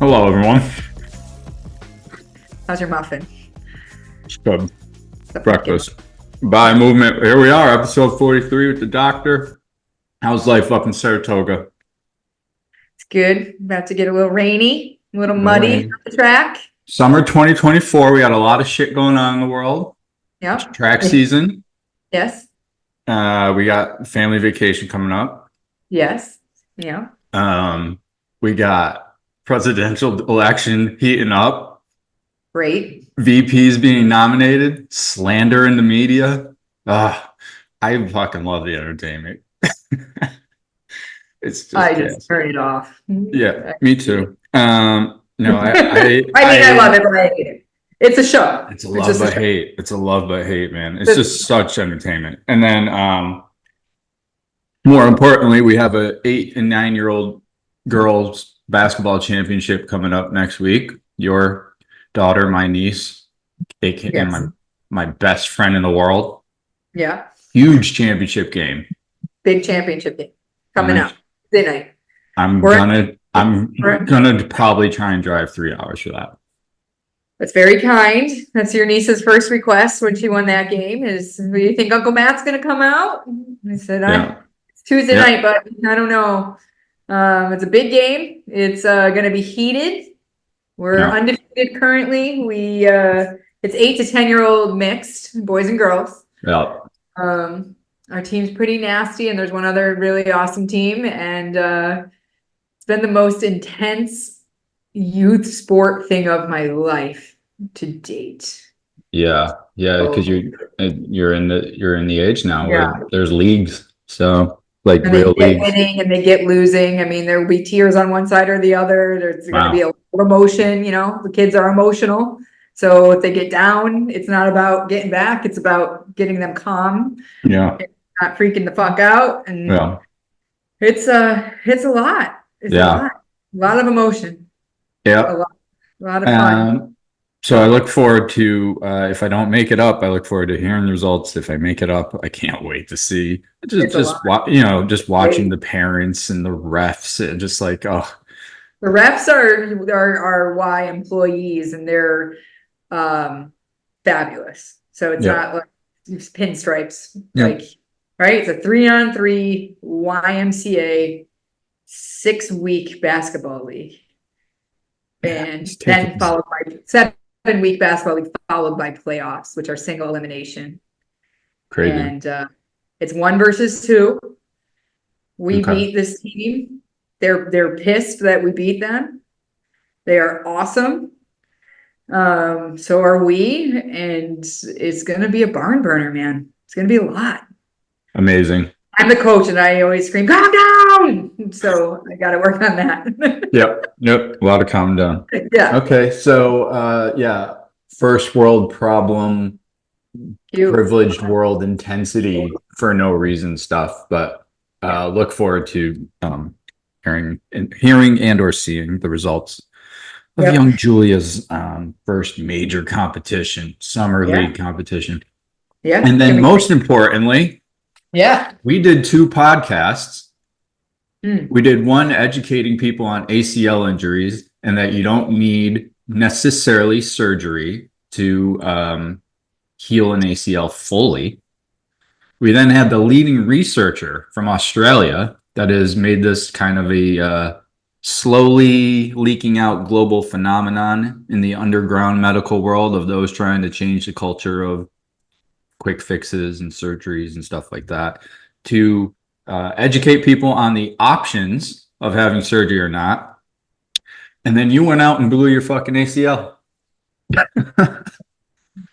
Hello, everyone. How's your muffin? It's good. Breakfast. By movement. Here we are, episode 43 with the doctor. How's life up in Saratoga? It's good. About to get a little rainy, a little muddy on the track. Summer 2024. We got a lot of shit going on in the world. Yep. Track season. Yes. We got family vacation coming up. Yes. Yeah. We got presidential election heating up. Great. VPs being nominated. Slander in the media. I fucking love the entertainment. It's just I just turn it off. Yeah, me too. No, I love it, but I hate it. It's a show. It's a love but hate. It's a love but hate, man. It's just such entertainment. And then more importantly, we have a 8 and 9-year-old girls basketball championship coming up next week. Your daughter, my niece, aka Yes. my best friend in the world. Yeah. Huge championship game. Big championship game coming up tonight. I'm gonna probably try and drive 3 hours for that. That's very kind. That's your niece's first request when she won that game. Is, do you think Uncle Matt's going to come out? I said, it's Tuesday night, but I don't know. It's a big game. It's going to be heated. We're undefeated currently. It's 8 to 10-year-old mixed, boys and girls. Yeah. Our team's pretty nasty, and there's one other really awesome team, and it's been the most intense youth sport thing of my life to date. Yeah, because you're in the age now where there's leagues, so like and real they get leagues. Winning and they get losing. I mean, there will be tears on one side or the other. There's going to be a lot of emotion. You know, the kids are emotional, so if they get down, it's not about getting back. It's about getting them calm. Yeah, and not freaking the fuck out. And it's a lot. It's a lot of emotion. Yeah, a lot of fun. So I look forward to if I don't make it up, I look forward to hearing the results. If I make it up, I can't wait to see. Just watching the parents and the refs and just like the refs are Y employees, and they're fabulous. So it's not like pinstripes, right? It's a 3-on-3 YMCA 6-week basketball league. And then followed by 7-week basketball league, followed by playoffs, which are single elimination. Crazy. And it's 1 versus 2. We beat this team. They're pissed that we beat them. They are awesome. So are we, and it's gonna be a barn burner, man. It's gonna be a lot. Amazing. I'm the coach, and I always scream, "Calm down!" So I got to work on that. Yep. A lot of calm down. Yeah. Okay. So, first world problem, privileged world intensity for no reason stuff, but look forward to hearing and or seeing the results of young Julia's first major competition, summer league competition. Yeah. And then most importantly, we did 2 podcasts. We did one educating people on ACL injuries and that you don't need necessarily surgery to heal an ACL fully. We then had the leading researcher from Australia that has made this kind of a slowly leaking out global phenomenon in the underground medical world of those trying to change the culture of quick fixes and surgeries and stuff like that, to educate people on the options of having surgery or not. And then you went out and blew your fucking ACL.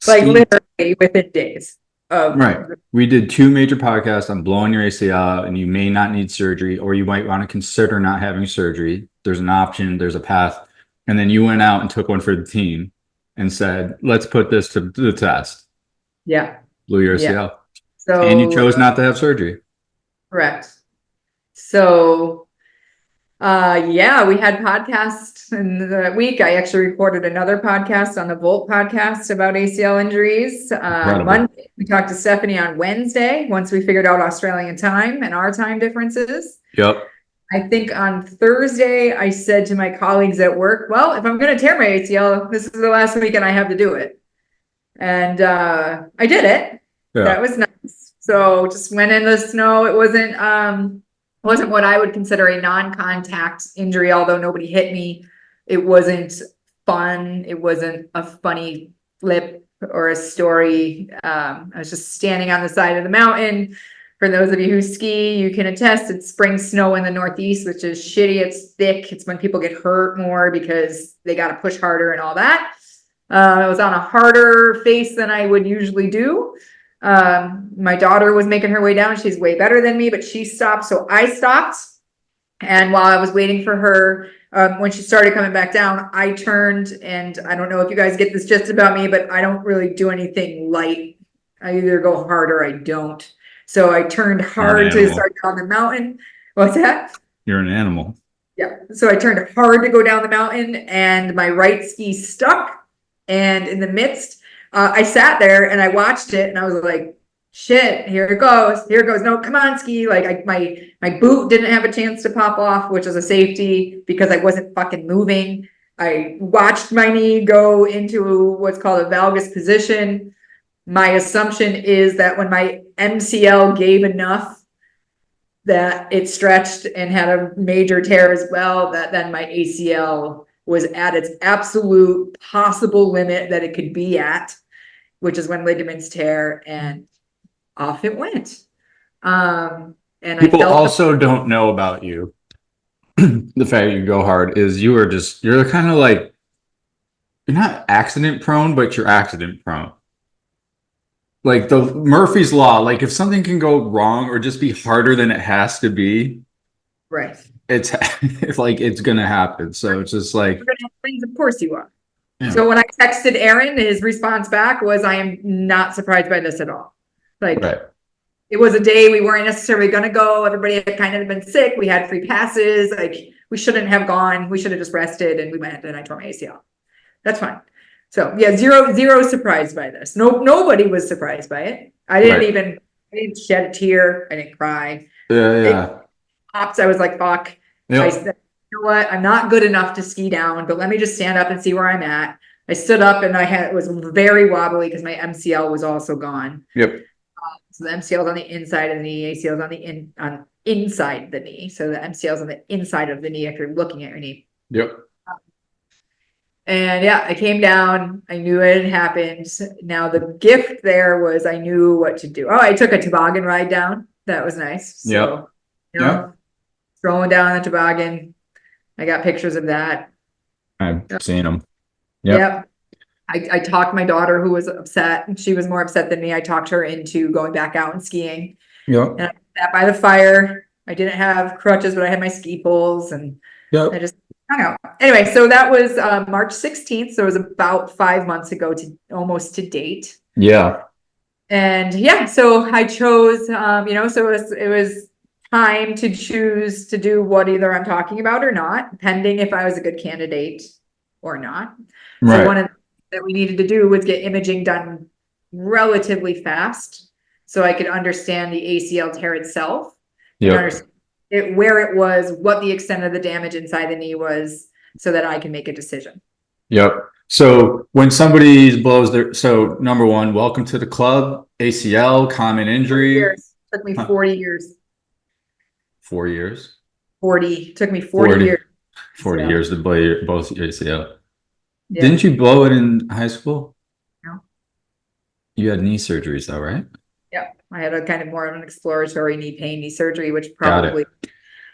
Like literally within days. Right. We did 2 major podcasts on blowing your ACL, and you may not need surgery, or you might want to consider not having surgery. There's an option, there's a path. And then you went out and took one for the team and said, let's put this to the test. Yeah. Blew your ACL. So, and you chose not to have surgery. Correct. So, we had podcasts in the week. I actually recorded another podcast on the Volt podcast about ACL injuries. Monday, we talked to Stephanie on Wednesday, once we figured out Australian time and our time differences. Yep. I think on Thursday, I said to my colleagues at work, well, if I'm going to tear my ACL, this is the last weekend I have to do it. And I did it. Yeah. That was nice. So just went in the snow. It wasn't what I would consider a non-contact injury, although nobody hit me. It wasn't fun. It wasn't a funny flip or a story. I was just standing on the side of the mountain. For those of you who ski, you can attest it's spring snow in the Northeast, which is shitty. It's thick. It's when people get hurt more because they got to push harder and all that. I was on a harder face than I would usually do. My daughter was making her way down. She's way better than me, but she stopped. So I stopped. And while I was waiting for her, when she started coming back down, I turned, and I don't know if you guys get this just about me, but I don't really do anything light. I either go hard or I don't. So I turned hard to start down the mountain. What's that? You're an animal. Yeah. So I turned hard to go down the mountain, and my right ski stuck. And in the midst, I sat there and I watched it, and I was like, shit, here it goes. Here it goes. No, come on, ski. Like my boot didn't have a chance to pop off, which is a safety because I wasn't fucking moving. I watched my knee go into what's called a valgus position. My assumption is that when my MCL gave enough that it stretched and had a major tear as well, that then my ACL was at its absolute possible limit that it could be at, which is when ligaments tear, and off it went. And people also don't know about you. The fact you go hard is you're kind of like, you're not accident prone, but you're accident prone. Like the Murphy's Law, like if something can go wrong or just be harder than it has to be, right? It's like it's gonna happen. So it's just like, we're gonna have things, of course you are. Yeah. So when I texted Aaron, his response back was, I am not surprised by this at all. Like, right. It was a day we weren't necessarily going to go. Everybody had kind of been sick. We had free passes. Like, we shouldn't have gone. We should have just rested, and we went, and I tore my ACL. That's fine. So yeah, zero surprised by this. Nobody was surprised by it. I didn't shed a tear. I didn't cry. Yeah. I was like, fuck. Yep. I said, you know what? I'm not good enough to ski down, but let me just stand up and see where I'm at. I stood up, and it was very wobbly because my MCL was also gone. Yep. So the MCL is on the inside of the knee, ACL is on inside the knee. So the MCL is on the inside of the knee if you're looking at your knee. Yep. And yeah, I came down. I knew it had happened. Now the gift there was I knew what to do. Oh, I took a toboggan ride down. That was nice. So, Rolling down the toboggan. I got pictures of that. I've seen them. Yep. I talked my daughter, who was upset, and she was more upset than me. I talked her into going back out and skiing. Yep. And I sat by the fire. I didn't have crutches, but I had my ski poles, and I just hung out. Anyway, so that was March 16th. So it was about 5 months ago almost to date. Yeah. And yeah, so I chose, so it was time to choose to do what either I'm talking about or not, depending if I was a good candidate or not. Right. So one of the things that we needed to do was get imaging done relatively fast so I could understand the ACL tear itself. Yep. Understand where it was, what the extent of the damage inside the knee was, so that I can make a decision. Yep. So when somebody blows so number one, welcome to the club. ACL, common injury. Took me 40 years. 4 years? 40. Took me 40 years. 40 years to blow both ACL. Yeah. Didn't you blow it in high school? No. You had knee surgeries though, right? Yeah. I had a kind of more of an exploratory knee surgery, which probably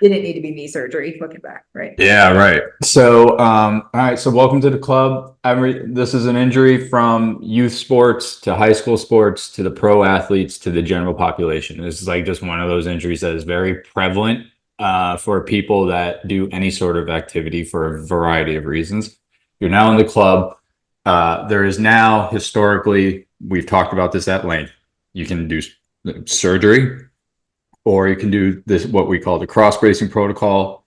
didn't need to be knee surgery looking back, right? Yeah, right. So, all right. So welcome to the club. This is an injury from youth sports to high school sports to the pro athletes to the general population. This is like just one of those injuries that is very prevalent for people that do any sort of activity for a variety of reasons. You're now in the club. There is now historically, we've talked about this at length. You can do surgery, or you can do this, what we call the cross bracing protocol,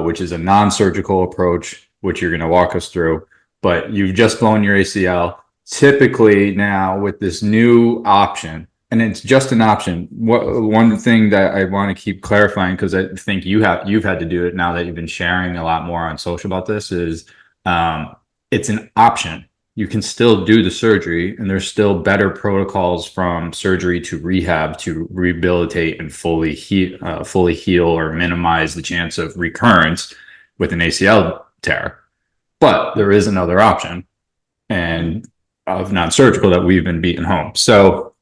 which is a non-surgical approach, which you're going to walk us through. But you've just blown your ACL. Typically now with this new option, and it's just an option. One thing that I want to keep clarifying, because I think you've had to do it now that you've been sharing a lot more on social about this, is it's an option. You can still do the surgery, and there's still better protocols from surgery to rehab to rehabilitate and fully heal or minimize the chance of recurrence with an ACL tear. But there is another option, and of non-surgical that we've been beating home. So,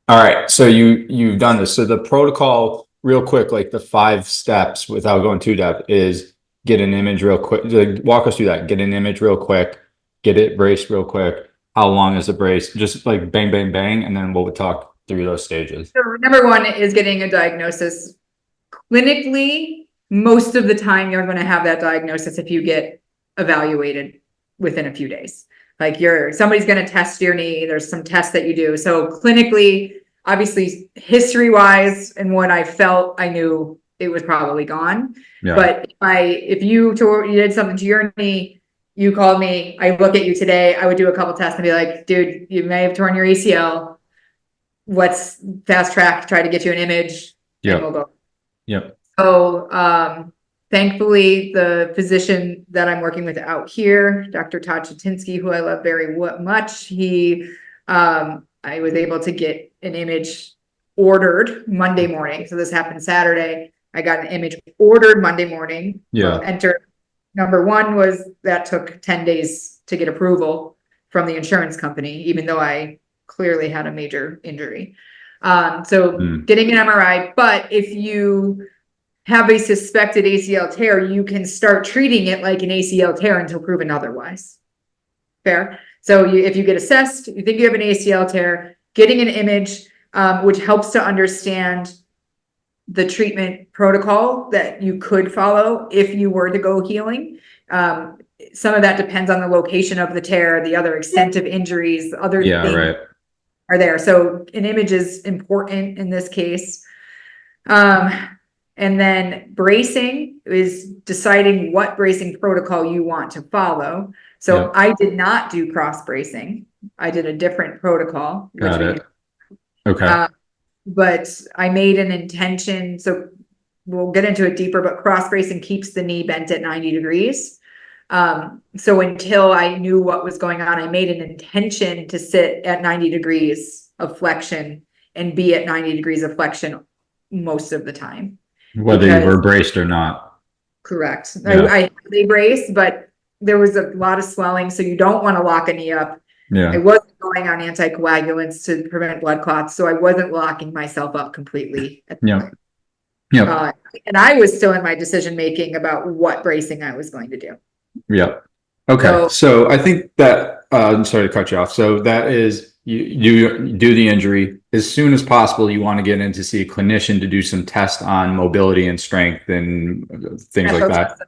all right. So you've done this. So the protocol, real quick, like the 5 steps without going too depth, is get an image real quick. Walk us through that. Get an image real quick. Get it braced real quick. How long is the brace? Just like bang, bang, bang, and then we'll talk through those stages. So number 1 is getting a diagnosis. Clinically, most of the time you're going to have that diagnosis if you get evaluated within a few days. Like somebody's going to test your knee. There's some tests that you do. So clinically, obviously history wise and what I felt, I knew it was probably gone. Yeah. But if you did something to your knee, you called me, I look at you today, I would do a couple tests and be like, dude, you may have torn your ACL. Let's fast track, try to get you an image. Yeah. And we'll go. Yep. So, thankfully, the physician that I'm working with out here, Dr. Todd Chatinsky, who I love very much, I was able to get an image ordered Monday morning. So this happened Saturday. I got an image ordered Monday morning. Yeah. Number 1 was that took 10 days to get approval from the insurance company, even though I clearly had a major injury. Getting an MRI, but if you have a suspected ACL tear, you can start treating it like an ACL tear until proven otherwise. Fair? So if you get assessed, you think you have an ACL tear, getting an image, which helps to understand the treatment protocol that you could follow if you were to go healing. Some of that depends on the location of the tear, the other extent of injuries, other things are there. So an image is important in this case. And then bracing is deciding what bracing protocol you want to follow. So I did not do cross bracing. I did a different protocol. Got it. Okay. But I made an intention. So we'll get into it deeper, but cross bracing keeps the knee bent at 90 degrees. So until I knew what was going on, I made an intention to sit at 90 degrees of flexion and be at 90 degrees of flexion most of the time. Whether you were braced or not. Correct. Yeah. They braced, but there was a lot of swelling. So you don't want to lock a knee up. Yeah. I wasn't going on anticoagulants to prevent blood clots. So I wasn't locking myself up completely. Yeah. And I was still in my decision-making about what bracing I was going to do. Yeah. Okay. So I think that, I'm sorry to cut you off. So that is, you do the injury as soon as possible. You want to get in to see a clinician to do some tests on mobility and strength and things like that.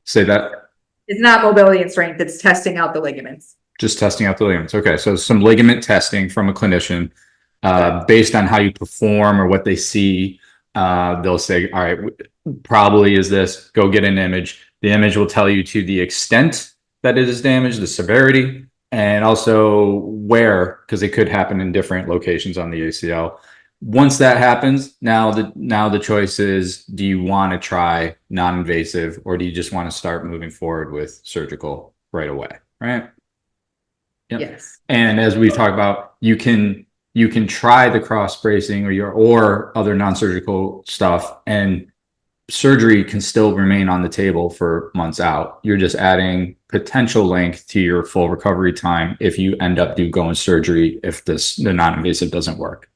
Say that. It's not mobility and strength. It's testing out the ligaments. Just testing out the ligaments. Okay. So some ligament testing from a clinician, based on how you perform or what they see. They'll say, all right, probably is this, go get an image. The image will tell you to the extent that it is damaged, the severity, and also where, because it could happen in different locations on the ACL. Once that happens, now the choice is, do you want to try non-invasive, or do you just want to start moving forward with surgical right away? Right? Yep. Yes. And as we talk about, you can try the cross bracing or other non-surgical stuff, and surgery can still remain on the table for months out. You're just adding potential length to your full recovery time if you end up going surgery if the non-invasive doesn't work.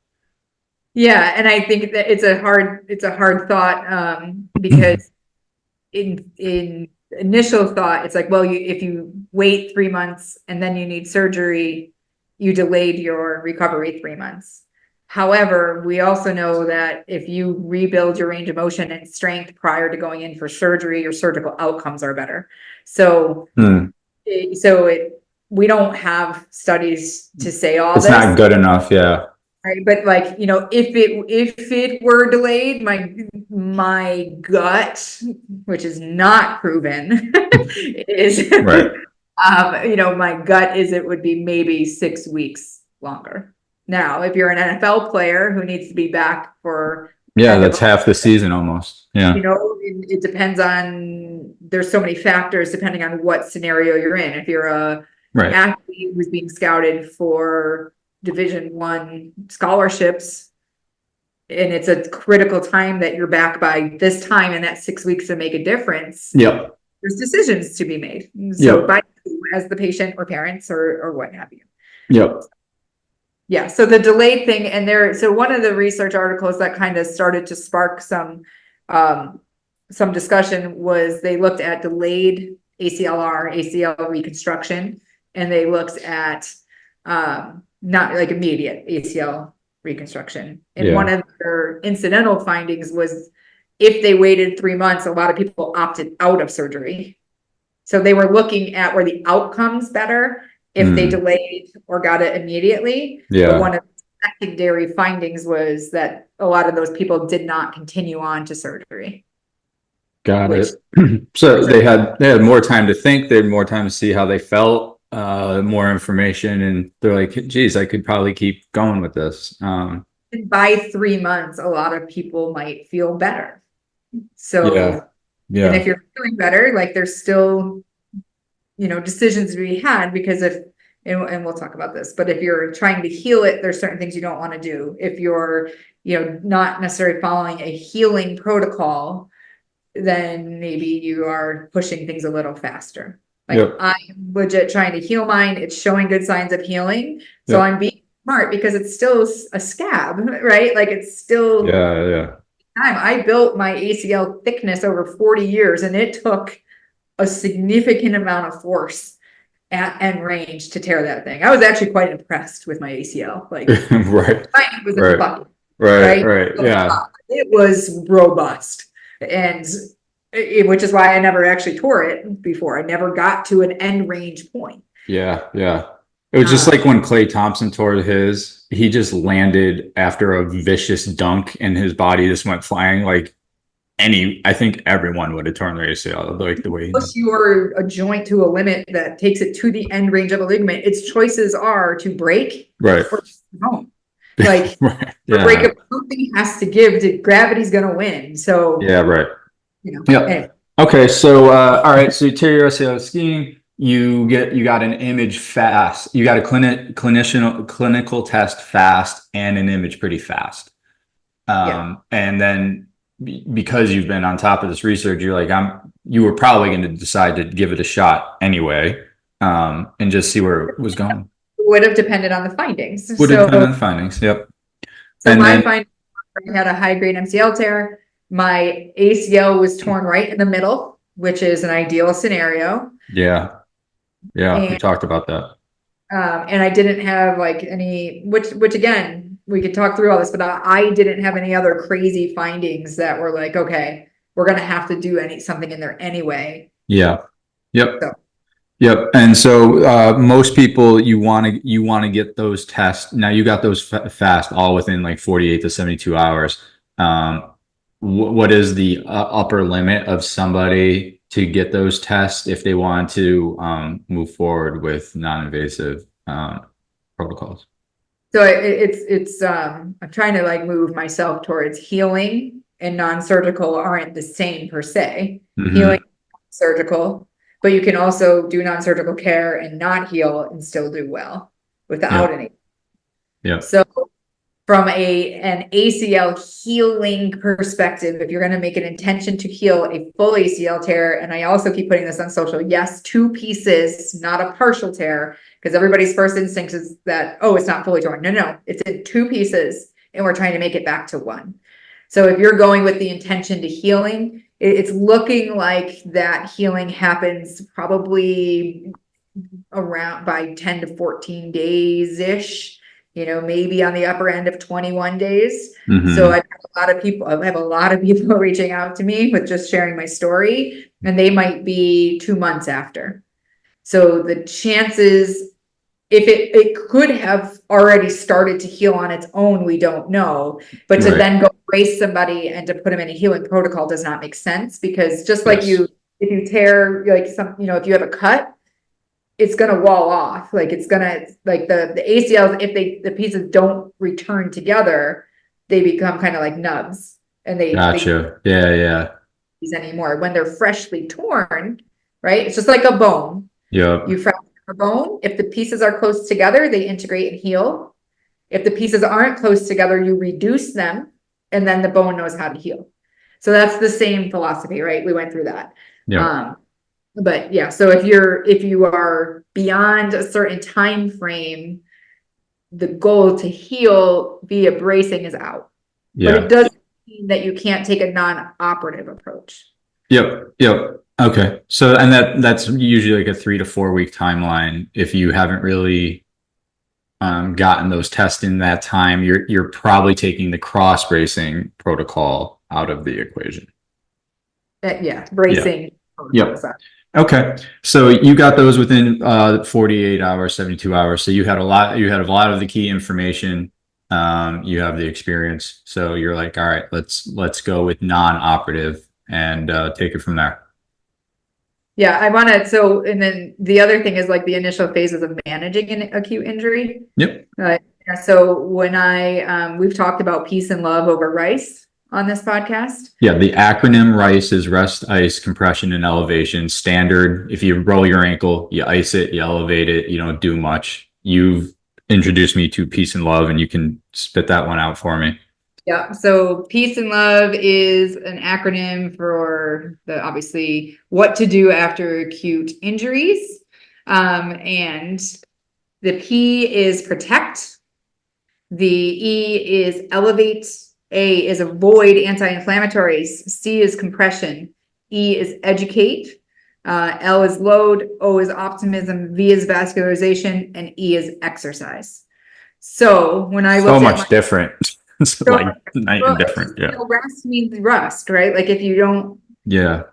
Yeah, and I think that it's a hard thought because in initial thought, it's like, well, if you wait 3 months and then you need surgery, you delayed your recovery 3 months. However, we also know that if you rebuild your range of motion and strength prior to going in for surgery, your surgical outcomes are better. So, we don't have studies to say all this. It's not good enough, yeah. Right, but like, if it were delayed, my gut, which is not proven, is right. My gut is it would be maybe 6 weeks longer. Now, if you're an NFL player who needs to be back for that's half the season almost. Yeah. It depends on, there's so many factors depending on what scenario you're in. If you're an athlete who's being scouted for Division I scholarships, and it's a critical time that you're back by this time, and that 6 weeks to make a difference. Yep. There's decisions to be made. So by you as the patient or parents or what have you. Yep. Yeah. So the delayed thing, and so one of the research articles that kind of started to spark some discussion was they looked at delayed ACL reconstruction, and they looked at not like immediate ACL reconstruction. And one of their incidental findings was if they waited 3 months, a lot of people opted out of surgery. So they were looking at were the outcomes better if they delayed or got it immediately. But one of the secondary findings was that a lot of those people did not continue on to surgery. Got it. So they had more time to think. They had more time to see how they felt, more information, and they're like, geez, I could probably keep going with this. And by 3 months, a lot of people might feel better. So and if you're feeling better, like there's still, decisions to be had, because and we'll talk about this, but if you're trying to heal it, there's certain things you don't want to do. If you're, not necessarily following a healing protocol, then maybe you are pushing things a little faster. Like I'm legit trying to heal mine. It's showing good signs of healing. So I'm being smart because it's still a scab, right? Like it's still time. I built my ACL thickness over 40 years, and it took a significant amount of force at end range to tear that thing. I was actually quite impressed with my ACL. Like it was in the bucket. Right. Yeah. It was robust. And which is why I never actually tore it before. I never got to an end range point. Yeah. It was just like when Klay Thompson tore his, he just landed after a vicious dunk and his body just went flying. Like I think everyone would have torn their ACL like the way he did. Push your a joint to a limit that takes it to the end range of a ligament. Its choices are to break or don't. Like break, something has to give. Gravity's gonna win. So Anyway. Okay, so all right, so you tear your ACL skiing. You got an image fast. You got a clinical test fast and an image pretty fast. And then because you've been on top of this research, you're like, you were probably going to decide to give it a shot anyway, and just see where it was going. Would have depended on the findings. Would have depended on the findings. Yep. So my findings, I had a high grade MCL tear. My ACL was torn right in the middle, which is an ideal scenario. Yeah, we talked about that. And I didn't have like any, which again, we could talk through all this, but I didn't have any other crazy findings that were like, okay, we're going to have to do something in there anyway. Yeah. Yep. And so most people, you want to get those tests. Now you got those fast, all within like 48 to 72 hours. What is the upper limit of somebody to get those tests if they want to move forward with non-invasive protocols? So it's I'm trying to like move myself towards healing and non-surgical aren't the same per se. Healing, surgical, but you can also do non-surgical care and not heal and still do well without any. So from an ACL healing perspective, if you're going to make an intention to heal a full ACL tear, and I also keep putting this on social, yes, 2 pieces, not a partial tear, because everybody's first instinct is that, oh, it's not fully torn. No, it's in 2 pieces, and we're trying to make it back to 1. So if you're going with the intention to healing, it's looking like that healing happens probably around by 10 to 14 days-ish. Maybe on the upper end of 21 days. So I have a lot of people reaching out to me with just sharing my story, and they might be 2 months after. So the chances, if it could have already started to heal on its own, we don't know. But to then go brace somebody and to put them in a healing protocol does not make sense, because just like if you tear like if you have a cut, it's going to wall off. Like it's going to, like the ACLs, if the pieces don't return together, they become kind of like nubs, and Gotcha. Yeah. Anymore when they're freshly torn, right? It's just like a bone. Yeah. You fracture a bone. If the pieces are close together, they integrate and heal. If the pieces aren't close together, you reduce them, and then the bone knows how to heal. So that's the same philosophy, right? We went through that. Yeah. But yeah, so if you are beyond a certain time frame, the goal to heal via bracing is out. Yeah. But it doesn't mean that you can't take a non-operative approach. Yep. Okay. So, and that's usually like a 3 to 4 week timeline. If you haven't really gotten those tests in that time, you're probably taking the cross bracing protocol out of the equation. Bracing. Yep. Okay. So you got those within 48 hours, 72 hours. So you had a lot of the key information. You have the experience. So you're like, all right, let's go with non-operative and take it from there. Yeah, and then the other thing is like the initial phases of managing an acute injury. Yep. So when we've talked about peace and love over RICE on this podcast. Yeah, the acronym RICE is rest, ice, compression, and elevation. Standard. If you roll your ankle, you ice it, you elevate it, you don't do much. You've introduced me to peace and love, and you can spit that one out for me. Yeah. So peace and love is an acronym for obviously what to do after acute injuries. And the P is protect. The E is elevate. A is avoid anti-inflammatories. C is compression. E is educate. L is load. O is optimism. V is vascularization, and E is exercise. So when I looked at much different. It's like night and different. Yeah. Rest means rest, right? Like if you don't. Yeah.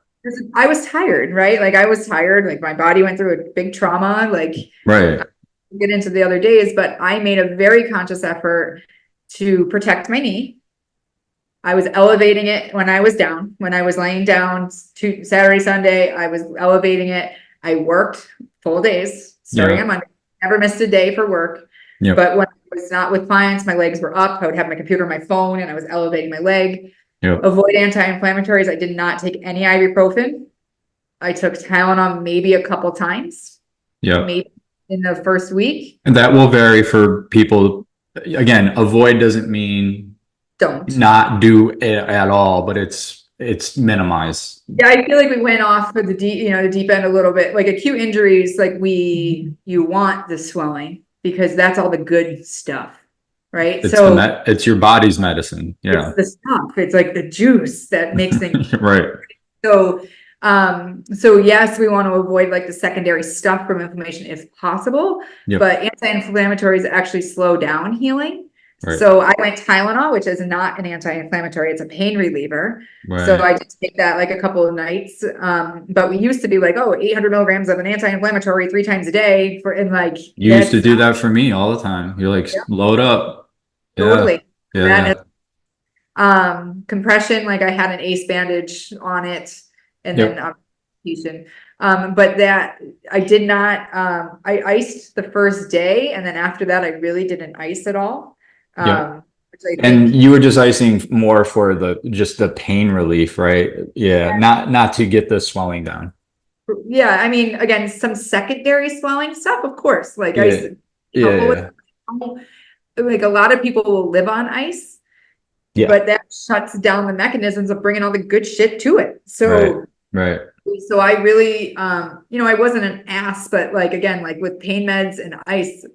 I was tired, right? Like I was tired. Like my body went through a big trauma. Like right. Get into the other days, but I made a very conscious effort to protect my knee. I was elevating it when I was down. When I was laying down Saturday, Sunday, I was elevating it. I worked full days starting on Monday. Never missed a day for work. Yep. But when I was not with clients, my legs were up. I would have my computer on my phone and I was elevating my leg. Yep. Avoid anti-inflammatories. I did not take any ibuprofen. I took Tylenol maybe a couple times. Yeah. Maybe in the first week. And that will vary for people. Again, avoid doesn't mean don't not do it at all, but it's minimize. Yeah, I feel like we went off for the deep end a little bit. Like acute injuries, like you want the swelling because that's all the good stuff, right? It's your body's medicine. Yeah, it's the stuff. It's like the juice that makes things right. So yes, we want to avoid like the secondary stuff from inflammation if possible. Yep. But anti-inflammatories actually slow down healing. Right. So I went Tylenol, which is not an anti-inflammatory, it's a pain reliever. Right. So I did take that like a couple of nights. But we used to be like, 800 milligrams of an anti-inflammatory 3 times a day you used to do that for me all the time. You're like, load up. Totally. Yeah. Compression, like I had an ACE bandage on it and then fusion. But that I did not, I iced the first day. And then after that, I really didn't ice at all. And you were just icing more for just the pain relief, right? Yeah. Not to get the swelling down. Yeah. I mean, again, some secondary swelling stuff, of course, like ice. Yeah. Like a lot of people will live on ice, but that shuts down the mechanisms of bringing all the good shit to it. So, right. So I really, I wasn't an ass, but like, again, like with pain meds and ice,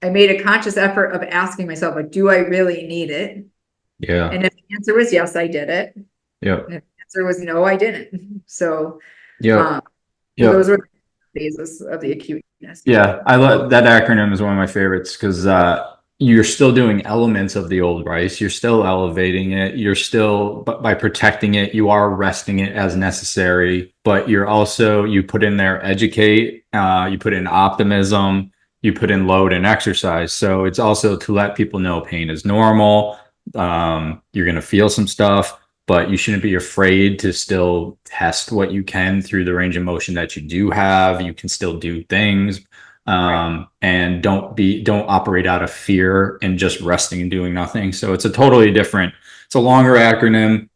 I made a conscious effort of asking myself, like, do I really need it? Yeah. And if the answer was yes, I did it. Yeah. And if the answer was no, I didn't. So, those were the phases of the acuteness. Yeah. I love that acronym is one of my favorites because, you're still doing elements of the old RICE. You're still elevating it. You're still, but by protecting it, you are resting it as necessary, but you put in there educate, you put in optimism, you put in load and exercise. So it's also to let people know pain is normal. You're going to feel some stuff, but you shouldn't be afraid to still test what you can through the range of motion that you do have. You can still do things. And don't operate out of fear and just resting and doing nothing. So it's a totally different, it's a longer acronym.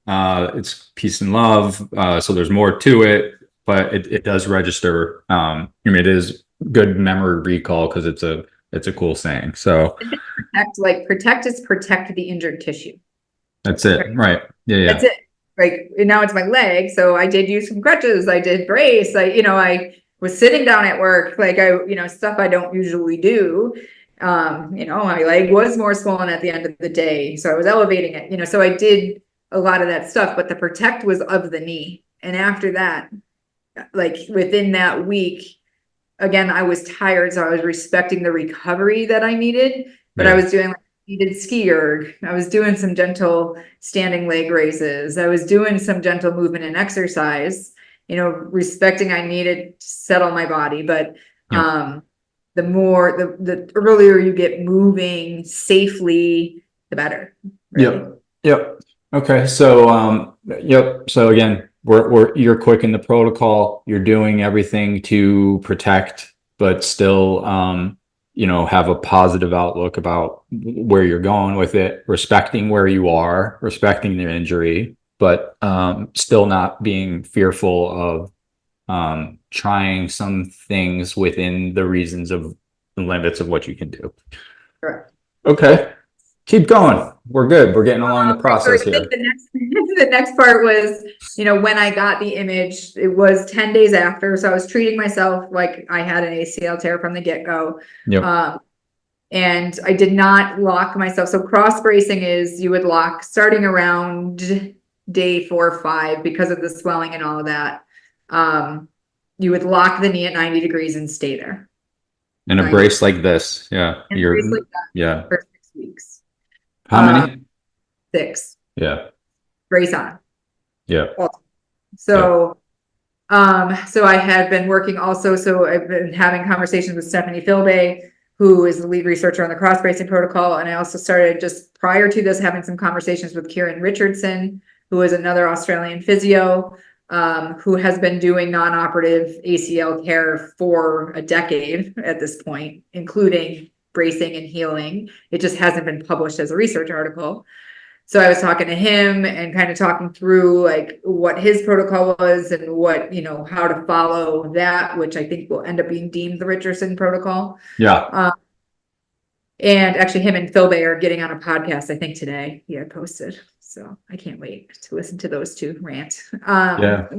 It's peace and love. So there's more to it, but it does register. I mean, it is good memory recall because it's a cool saying. So protect is protect the injured tissue. That's it. Right. Yeah. That's it. Like now it's my leg. So I did use some crutches. I did brace. I was sitting down at work, stuff I don't usually do. My leg was more swollen at the end of the day. So I was elevating it, so I did a lot of that stuff, but the protect was of the knee. And after that, like within that week, again, I was tired. So I was respecting the recovery that I needed, but I was doing needed ski erg. I was doing some gentle standing leg raises. I was doing some gentle movement and exercise, respecting I needed to settle my body. But the earlier you get moving safely, the better. Really. Yep. Okay. So, So again, you're quick in the protocol. You're doing everything to protect, but still, have a positive outlook about where you're going with it, respecting where you are, respecting the injury, but still not being fearful of trying some things within the reasons of the limits of what you can do. Correct. Okay. Keep going. We're good. We're getting along the process here. The next part was, when I got the image, it was 10 days after. So I was treating myself like I had an ACL tear from the get-go. Yep. And I did not lock myself. So cross bracing is you would lock starting around day 4 or 5 because of the swelling and all of that. You would lock the knee at 90 degrees and stay there. In a brace like this. Yeah. Brace like that for 6 weeks. How many? 6. Yeah. Brace on. Yeah. So, so I had been working also. So I've been having conversations with Stephanie Philbay, who is the lead researcher on the cross bracing protocol. And I also started just prior to this having some conversations with Kieran Richardson, who is another Australian physio, who has been doing non-operative ACL care for a decade at this point, including bracing and healing. It just hasn't been published as a research article. So I was talking to him and kind of talking through like what his protocol was and what, how to follow that, which I think will end up being deemed the Richardson protocol. Yeah. And actually him and Philbay are getting on a podcast, I think today he had posted. So I can't wait to listen to those two rant.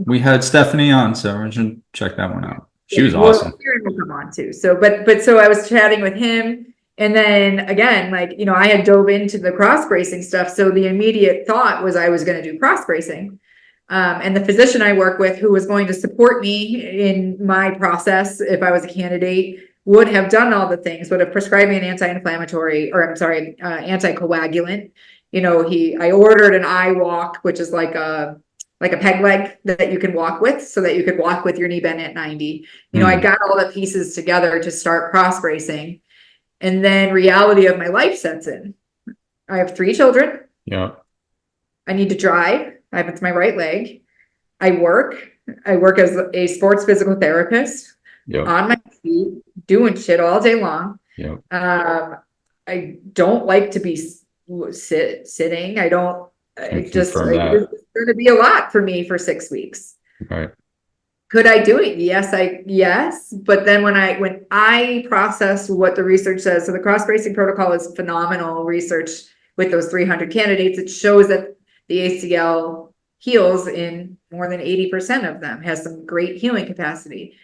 We had Stephanie on, so we should check that one out. She was awesome. Kieran will come on too. So, but so I was chatting with him, and then again, I had dove into the cross bracing stuff. So the immediate thought was I was going to do cross bracing. And the physician I work with, who was going to support me in my process if I was a candidate, would have done all the things, would have prescribed me an anti-inflammatory, or anticoagulant. I ordered an iWalk, which is like a peg leg that you can walk with so that you could walk with your knee bent at 90. I got all the pieces together to start cross bracing. And then reality of my life sets in. I have 3 children. Yeah. I need to drive. It's my right leg. I work as a sports physical therapist on my feet, doing shit all day long. Yeah. I don't like to be sitting. It's going to be a lot for me for 6 weeks. Right. Could I do it? Yes. But then when I process what the research says, so the cross bracing protocol is phenomenal research with those 300 candidates. It shows that the ACL heals in more than 80% of them, has some great healing capacity.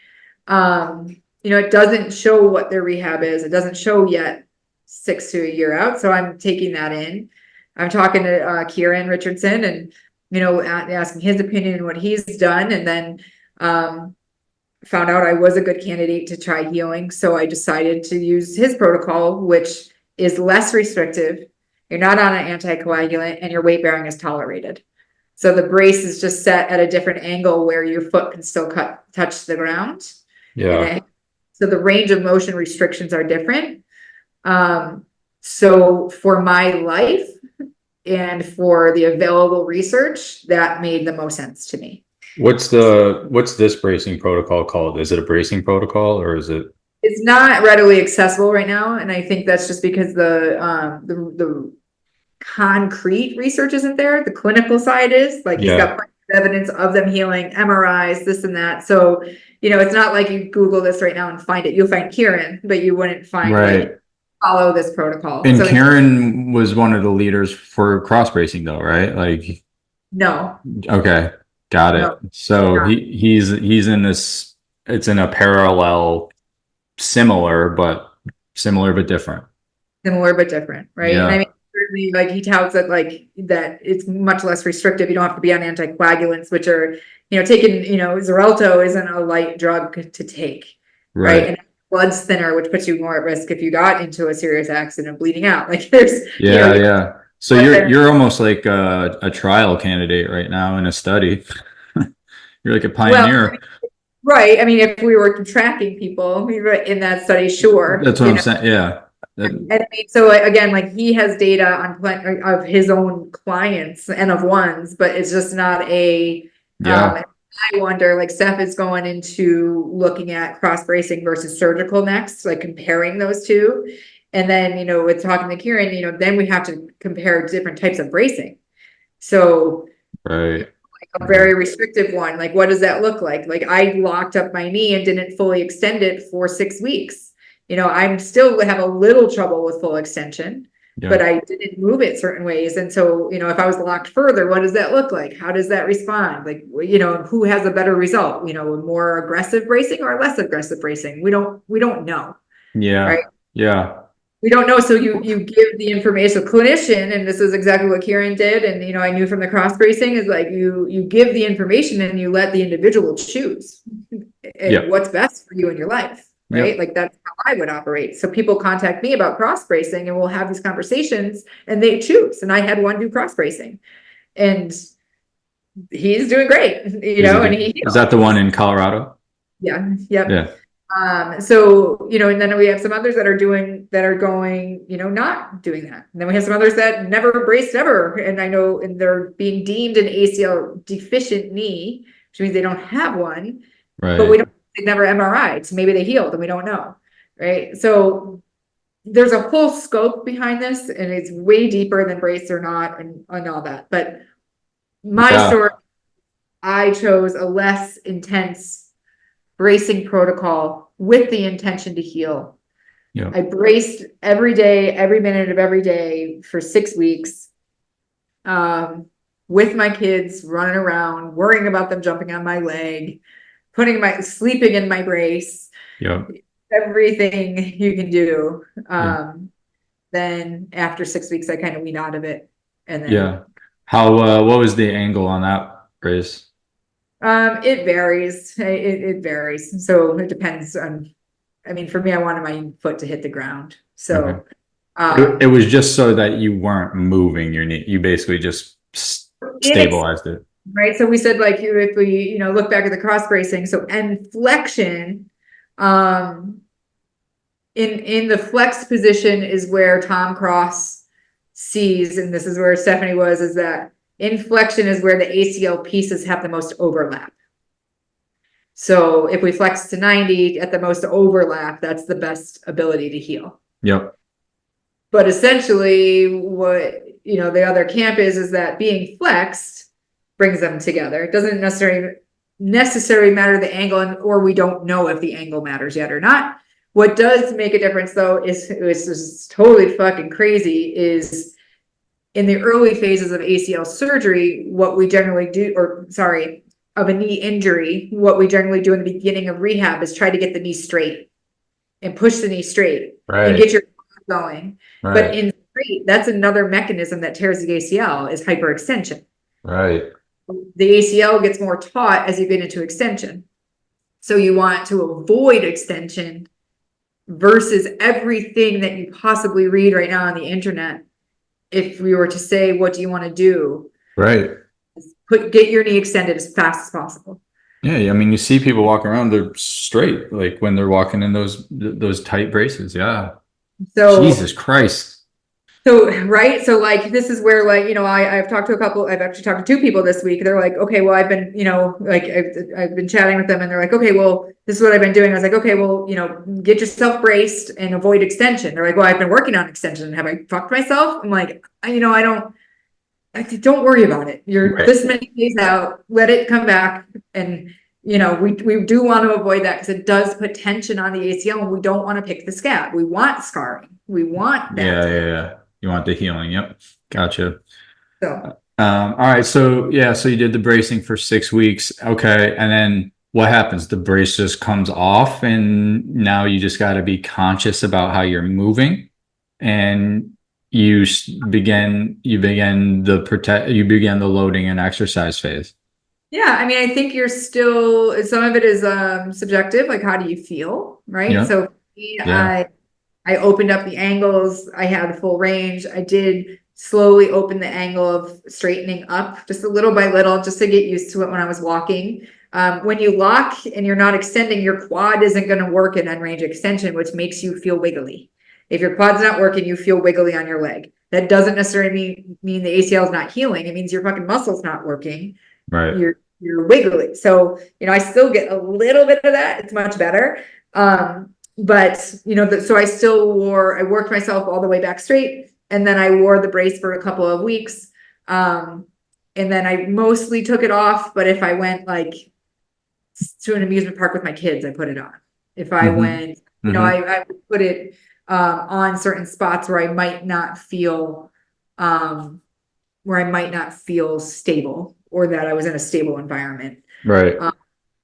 It doesn't show what their rehab is. It doesn't show yet 6 to a year out. So I'm taking that in. I'm talking to Kieran Richardson and, asking his opinion and what he's done. And then found out I was a good candidate to try healing. So I decided to use his protocol, which is less restrictive. You're not on an anticoagulant and your weight bearing is tolerated. So the brace is just set at a different angle where your foot can still touch the ground. Yeah. So the range of motion restrictions are different. So for my life, and for the available research, that made the most sense to me. What's this bracing protocol called? Is it a bracing protocol or is it? It's not readily accessible right now, and I think that's just because the concrete research isn't there. The clinical side is like he's got plenty of evidence of them healing, MRIs, this and that. So it's not like you Google this right now and find it. You'll find Kieran, but you wouldn't find like follow this protocol. And so Kieran was one of the leaders for cross bracing, though, right? Like, no. Okay, got it. No, so he's in this. It's in a parallel. Similar but different. Similar but different, right? Yeah. And I mean, certainly, like he touts that, like that it's much less restrictive. You don't have to be on anticoagulants, which are, taking, Xarelto isn't a light drug to take, right? And blood's thinner, which puts you more at risk if you got into a serious accident, bleeding out. Like there's, So you're almost like a trial candidate right now in a study. You're like a pioneer. Well, right. I mean, if we were tracking people in that study, sure. That's what I'm saying. Yeah. And I mean, so again, like he has data on of his own clients and of ones, but it's just not a. I wonder, like Steph is going into looking at cross bracing versus surgical next, like comparing those two, and then with talking to Kieran, then we have to compare different types of bracing. So. Right. A very restrictive one. Like, what does that look like? Like I locked up my knee and didn't fully extend it for 6 weeks. I'm still have a little trouble with full extension, but I didn't move it certain ways. And so, if I was locked further, what does that look like? How does that respond? Like, who has a better result? More aggressive bracing or less aggressive bracing? We don't know. Yeah. Right. Yeah. We don't know. So you give the information, clinician, and this is exactly what Kieran did. And, I knew from the cross bracing is like, you give the information and you let the individual choose what's best for you in your life. Right. Like that's how I would operate. So people contact me about cross bracing and we'll have these conversations and they choose. And I had one do cross bracing and he's doing great, and is that the one in Colorado? Yeah. Yep. Yeah. So, and then we have some others that are going, not doing that. And then we have some others that never braced ever. And I know, and they're being deemed an ACL deficient knee, which means they don't have one, but they never MRI'd. So maybe they healed and we don't know. Right. So there's a whole scope behind this and it's way deeper than brace or not and all that. But my story, I chose a less intense bracing protocol with the intention to heal. Yeah. I braced every day, every minute of every day for 6 weeks, with my kids running around, worrying about them jumping on my leg, sleeping in my brace. Yeah. Everything you can do. Then after 6 weeks, I kind of weaned out of it. And then how what was the angle on that brace? It varies. It varies. So it depends on, I mean, for me, I wanted my foot to hit the ground. So, it was just so that you weren't moving your knee. You basically just stabilized it. Right. So we said, like, if we, look back at the cross bracing, so end flexion, in the flex position is where Tom Cross sees, and this is where Stephanie was, is that inflection is where the ACL pieces have the most overlap. So if we flex to 90 at the most overlap, that's the best ability to heal. Yep. But essentially what, the other camp is that being flexed brings them together. It doesn't necessarily matter the angle, or we don't know if the angle matters yet or not. What does make a difference though is totally fucking crazy is in the early phases of ACL surgery, what we generally do, of a knee injury, what we generally do in the beginning of rehab is try to get the knee straight and push the knee straight and get your going. Right. But in straight, that's another mechanism that tears the ACL is hyperextension. Right. The ACL gets more taut as you get into extension. So you want to avoid extension versus everything that you possibly read right now on the internet. If we were to say, what do you want to do? Right. Get your knee extended as fast as possible. Yeah. I mean, you see people walking around, they're straight, like when they're walking in those tight braces. Yeah. So Jesus Christ. So, right. So like, this is where like, I've talked to I've actually talked to two people this week. They're like, okay, well, I've been, like I've been chatting with them and they're like, okay, well, this is what I've been doing. I was like, okay, well, get yourself braced and avoid extension. They're like, well, I've been working on extension. Have I fucked myself? I'm like, don't worry about it. You're this many days out, let it come back. And, we do want to avoid that because it does put tension on the ACL and we don't want to pick the scab. We want scarring. We want that. Yeah. You want the healing. Yep. Gotcha. So, all right. So so you did the bracing for 6 weeks. Okay. And then what happens? The brace just comes off and now you just got to be conscious about how you're moving and you begin the loading and exercise phase. Yeah, I mean, I think you're still, some of it is subjective, like how do you feel, right? Yeah. So I opened up the angles, I had full range. I did slowly open the angle of straightening up just a little by little, just to get used to it when I was walking. When you lock and you're not extending, your quad isn't going to work in end range extension, which makes you feel wiggly. If your quad's not working, you feel wiggly on your leg. That doesn't necessarily mean the ACL is not healing. It means your fucking muscle's not working. Right. You're wiggly. So, I still get a little bit of that. It's much better. But so I worked myself all the way back straight. And then I wore the brace for a couple of weeks. And then I mostly took it off. But if I went like to an amusement park with my kids, I put it on. If I went, I would put it on certain spots where I might not feel stable or that I was in a stable environment. Right.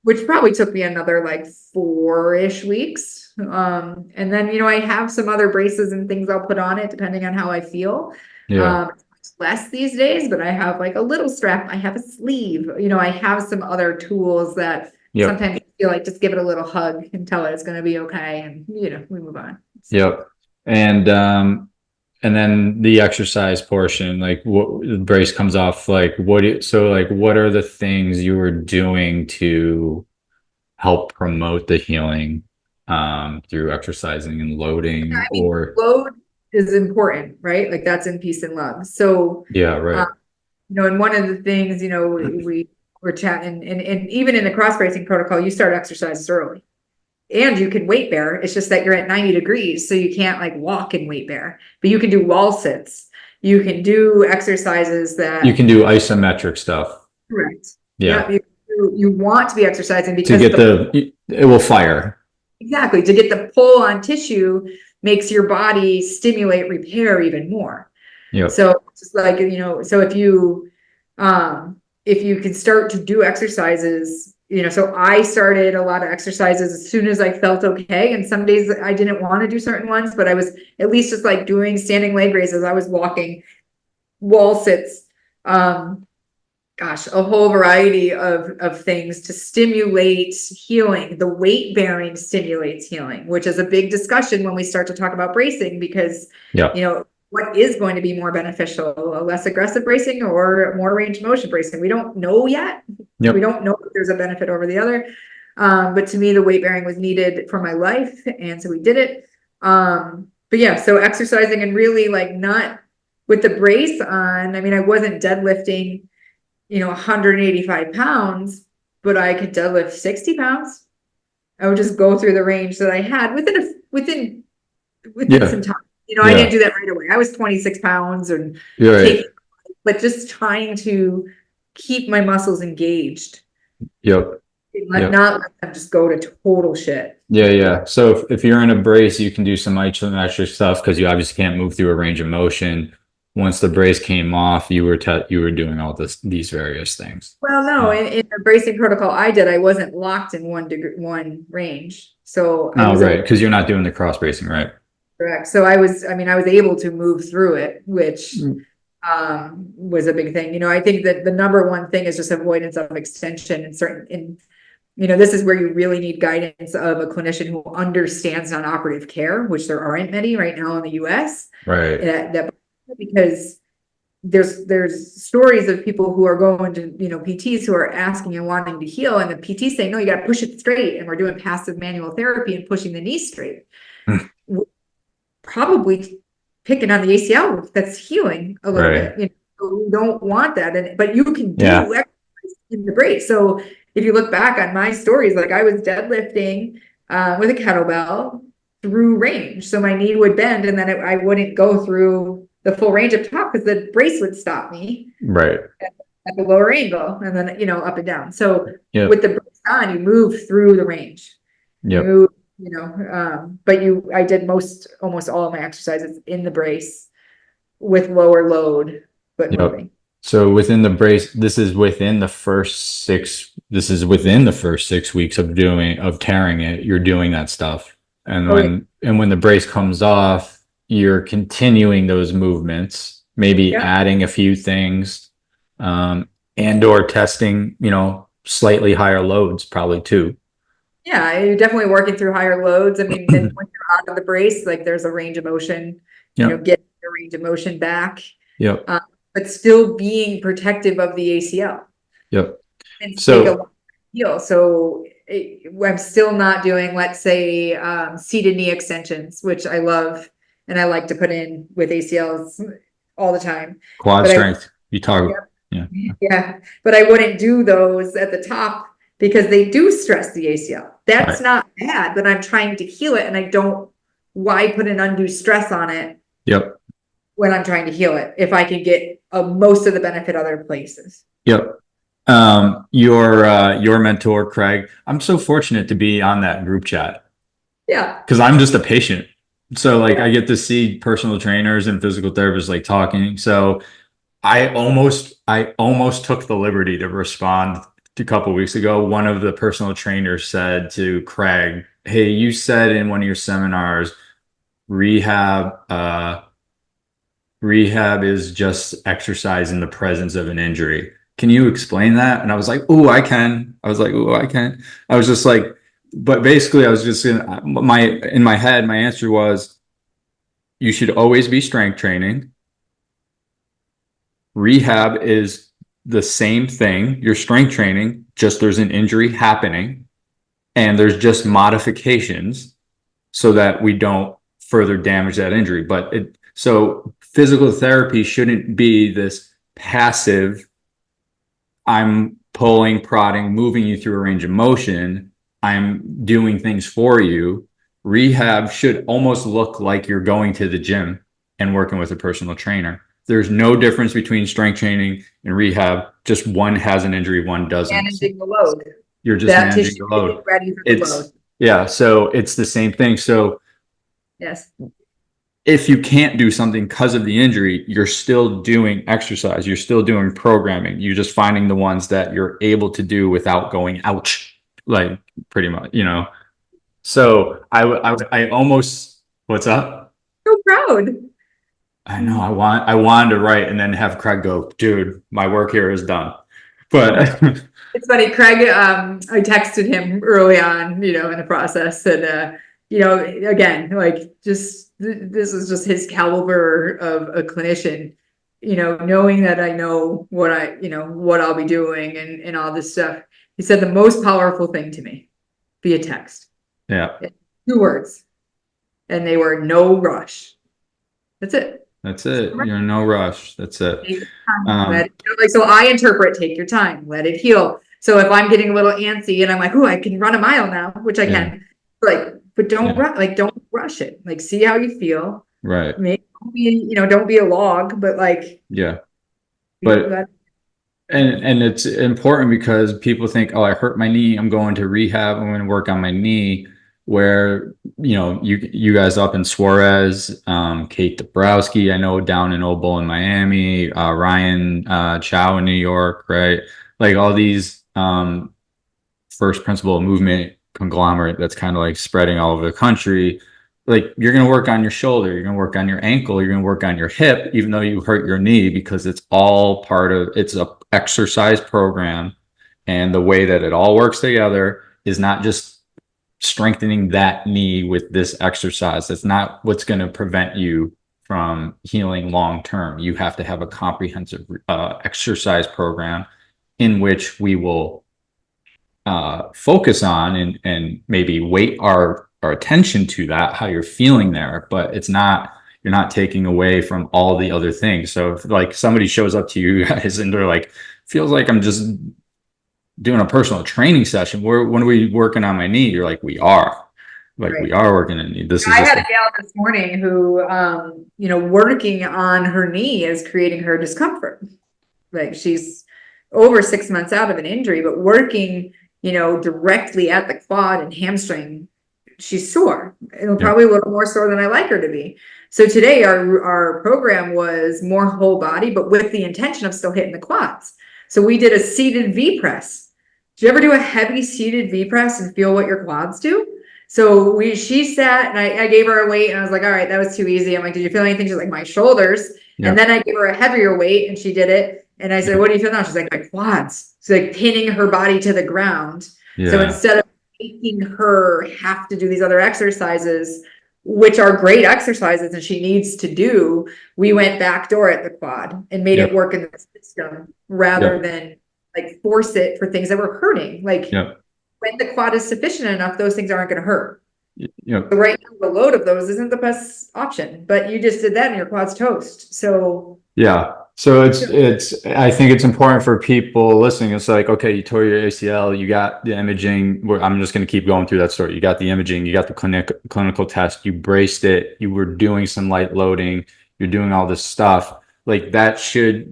Which probably took me another like 4-ish weeks. And then, I have some other braces and things I'll put on it depending on how I feel. Yeah. Less these days, but I have like a little strap. I have a sleeve, I have some other tools that sometimes I feel like just give it a little hug and tell it it's going to be okay. And, we move on. So. Yep. And then the exercise portion, like what the brace comes off, like what are the things you were doing to help promote the healing through exercising and loading? Load is important, right? Like that's in peace and love. So right. And one of the things, we were chatting and even in the cross bracing protocol, you start exercises early. And you can weight bear. It's just that you're at 90 degrees. So you can't like walk and weight bear, but you can do wall sits. You can do exercises that you can do isometric stuff. Correct. Yeah. You want to be exercising because to get it will fire. Exactly. To get the pull on tissue makes your body stimulate repair even more. Yeah. So just like, so if you can start to do exercises, so I started a lot of exercises as soon as I felt okay. And some days I didn't want to do certain ones, but I was at least just like doing standing leg raises. I was walking, wall sits, a whole variety of things to stimulate healing. The weight bearing stimulates healing, which is a big discussion when we start to talk about bracing because, what is going to be more beneficial, a less aggressive bracing or more range of motion bracing? We don't know yet. We don't know if there's a benefit over the other. But to me, the weight bearing was needed for my life. And so we did it. So exercising and really like not with the brace on, I mean, I wasn't deadlifting, 185 pounds, but I could deadlift 60 pounds. I would just go through the range that I had within some time. I didn't do that right away. I was 26 pounds but just trying to keep my muscles engaged. Not let them just go to total shit. Yeah. So if you're in a brace, you can do some isometric stuff because you obviously can't move through a range of motion. Once the brace came off, you were doing all these various things. Well, no, in the bracing protocol I did, I wasn't locked in one range. So because you're not doing the cross bracing, right? Correct. So I was able to move through it, which was a big thing. I think that the number one thing is just avoidance of extension this is where you really need guidance of a clinician who understands non-operative care, which there aren't many right now in the US. Right. Because there's stories of people who are going to, PTs who are asking and wanting to heal, and the PT saying, no, you got to push it straight. And we're doing passive manual therapy and pushing the knee straight. Probably picking on the ACL that's healing a little bit. You don't want that, but you can do exercise in the brace. So if you look back on my stories, like I was deadlifting with a kettlebell through range, so my knee would bend, and then I wouldn't go through the full range up top because the brace would stop me at the lower angle, and then up and down. So with the brace on, you move through the range. You move, but I did almost all of my exercises in the brace with lower load, but moving. So within the brace, this is within the first 6 weeks of tearing it, you're doing that stuff. And when the brace comes off, you're continuing those movements, maybe adding a few things, and or testing, slightly higher loads probably too. Yeah, you're definitely working through higher loads. I mean, then when you're out of the brace, like there's a range of motion, get the range of motion back. But still being protective of the ACL. And take a long heal. So I'm still not doing, let's say, seated knee extensions, which I love and I like to put in with ACLs all the time. Quad strength. You talk. Yeah, but I wouldn't do those at the top because they do stress the ACL. That's not bad, but I'm trying to heal it, and I don't. Why put an undue stress on it? When I'm trying to heal it, if I can get most of the benefit other places. Your mentor, Craig, I'm so fortunate to be on that group chat. Because I'm just a patient. So I get to see personal trainers and physical therapists talking. So I almost took the liberty to respond a couple of weeks ago. One of the personal trainers said to Craig, "Hey, you said in one of your seminars, rehab is just exercise in the presence of an injury. Can you explain that?" And I was like, "Oh, I can." I was just like, but basically I was just in my head, my answer was, you should always be strength training. Rehab is the same thing. You're strength training, just there's an injury happening and there's just modifications so that we don't further damage that injury. So physical therapy shouldn't be this passive, I'm pulling, prodding, moving you through a range of motion. I'm doing things for you. Rehab should almost look like you're going to the gym and working with a personal trainer. There's no difference between strength training and rehab. Just one has an injury, one doesn't. Managing the load. You're just managing the load. Ready for the load. Yeah, so it's the same thing. So if you can't do something because of the injury, you're still doing exercise. You're still doing programming. You're just finding the ones that you're able to do without going, ouch, pretty much, So I almost, what's up? So proud. I know. I wanted to write and then have Craig go, "Dude, my work here is done." But it's funny, Craig. I texted him early on, in the process, and again, this is just his caliber of a clinician. Knowing that I know what I'll be doing and all this stuff. He said the most powerful thing to me via text. 2 words, and they were no rush. That's it. You're in no rush. That's it. So I interpret, take your time, let it heal. So if I'm getting a little antsy and I'm like, "Oh, I can run a mile now," which I can, but don't don't rush it. See how you feel. Right. Maybe, don't be a log, but But and it's important because people think, "Oh, I hurt my knee. I'm going to rehab. I'm going to work on my knee." Where you guys up in Suarez, Kate Dabrowski, I know down in Old Bull in Miami, Ryan Chow in New York, right? All these first principle movement conglomerate that's kind of spreading all over the country. You're going to work on your shoulder, you're going to work on your ankle, you're going to work on your hip, even though you hurt your knee, because it's all it's a exercise program, and the way that it all works together is not just strengthening that knee with this exercise. That's not what's going to prevent you from healing long term. You have to have a comprehensive exercise program in which we will focus on and maybe weight our attention to that, how you're feeling there. But it's not you're not taking away from all the other things. So if like somebody shows up to you guys and they're like, feels like I'm just doing a personal training session, when are we working on my knee? You're like, we are. Like, we are working on knee. This is I had a gal this morning who, you know, working on her knee is creating her discomfort. Like, she's over 6 months out of an injury, but working, you know, directly at the quad and hamstring, she's sore. Probably a little more sore than I like her to be. So today our program was more whole body, but with the intention of still hitting the quads. So we did a seated V press. Do you ever do a heavy seated V press and feel what your quads do? So she sat and I gave her a weight and I was like, all right, that was too easy. I'm like, did you feel anything? She's like, my shoulders. And then I gave her a heavier weight and she did it. And I said, what do you feel now? She's like, my quads. She's like pinning her body to the ground. So instead of making her have to do these other exercises, which are great exercises and she needs to do, we went backdoor at the quad and made it work in the system rather than like force it for things that were hurting. Like when the quad is sufficient enough, those things aren't going to hurt. So right now, the load of those isn't the best option, but you just did that and your quad's toast. So so it's I think it's important for people listening. It's like, okay, you tore your ACL, you got the imaging. I'm just going to keep going through that story. You got the imaging, you got the clinical test, you braced it, you were doing some light loading, you're doing all this stuff. Like that should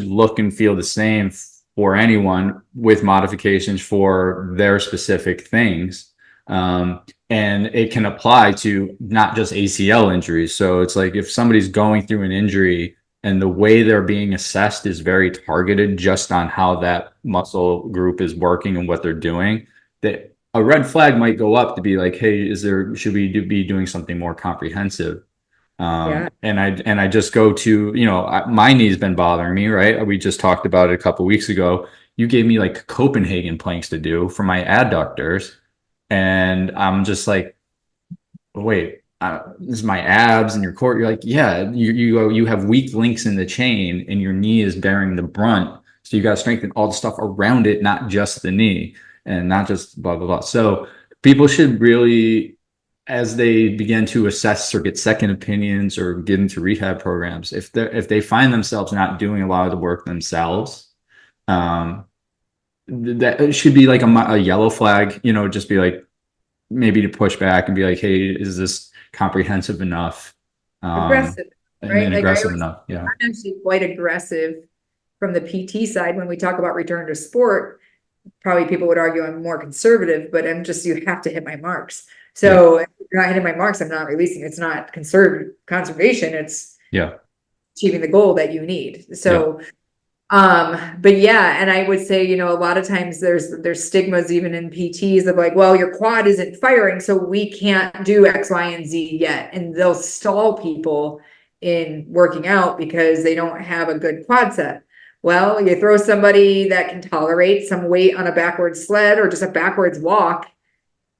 look and feel the same for anyone with modifications for their specific things. And it can apply to not just ACL injuries. So it's like if somebody's going through an injury and the way they're being assessed is very targeted just on how that muscle group is working and what they're doing, that a red flag might go up to be like, hey, should we be doing something more comprehensive? And I just go to, you know, my knee's been bothering me, right? We just talked about it a couple of weeks ago. You gave me like Copenhagen planks to do for my adductors. And I'm just like, wait, this is my abs and your core. You're like, yeah, you have weak links in the chain and your knee is bearing the brunt. So you got to strengthen all the stuff around it, not just the knee and not just blah, blah, blah. So people should really, as they begin to assess or get second opinions or get into rehab programs, if they find themselves not doing a lot of the work themselves, that should be like a yellow flag, you know, just be like, maybe to push back and be like, hey, is this comprehensive enough? Aggressive, right? And aggressive enough. Yeah. I'm actually quite aggressive from the PT side. When we talk about return to sport, probably people would argue I'm more conservative, but you have to hit my marks. So if you're not hitting my marks, I'm not releasing. It's not conservation. It's achieving the goal that you need. So but and I would say, you know, a lot of times there's stigmas even in PTs of like, well, your quad isn't firing, so we can't do X, Y, and Z yet. And they'll stall people in working out because they don't have a good quad set. Well, you throw somebody that can tolerate some weight on a backwards sled or just a backwards walk,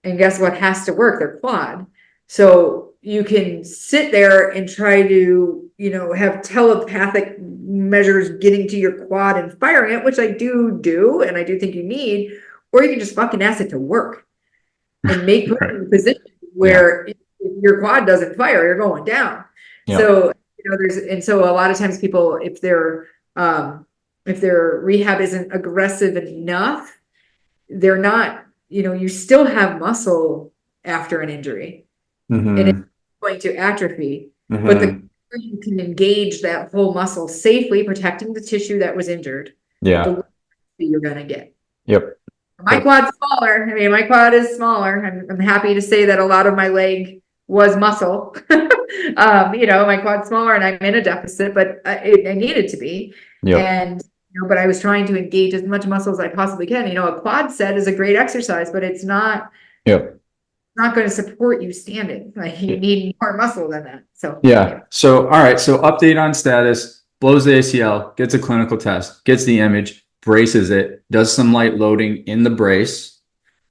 and guess what has to work? Their quad. So you can sit there and try to, you know, have telepathic measures getting to your quad and firing it, which I do, and I do think you need, or you can just fucking ask it to work and make it in a position where if your quad doesn't fire, you're going down. So, you know, so a lot of times people, if their rehab isn't aggressive enough, they're not, you know, you still have muscle after an injury and it's going to atrophy, but you can engage that whole muscle safely, protecting the tissue that was injured. The you're going to get. My quad's smaller. I mean, my quad is smaller. I'm happy to say that a lot of my leg was muscle. You know, my quad's smaller and I'm in a deficit, but I needed to be. And, you know, but I was trying to engage as much muscle as I possibly can. You know, a quad set is a great exercise, but it's not. Not going to support you standing. Like you need more muscle than that. So So all right. So update on status, blows the ACL, gets a clinical test, gets the image, braces it, does some light loading in the brace,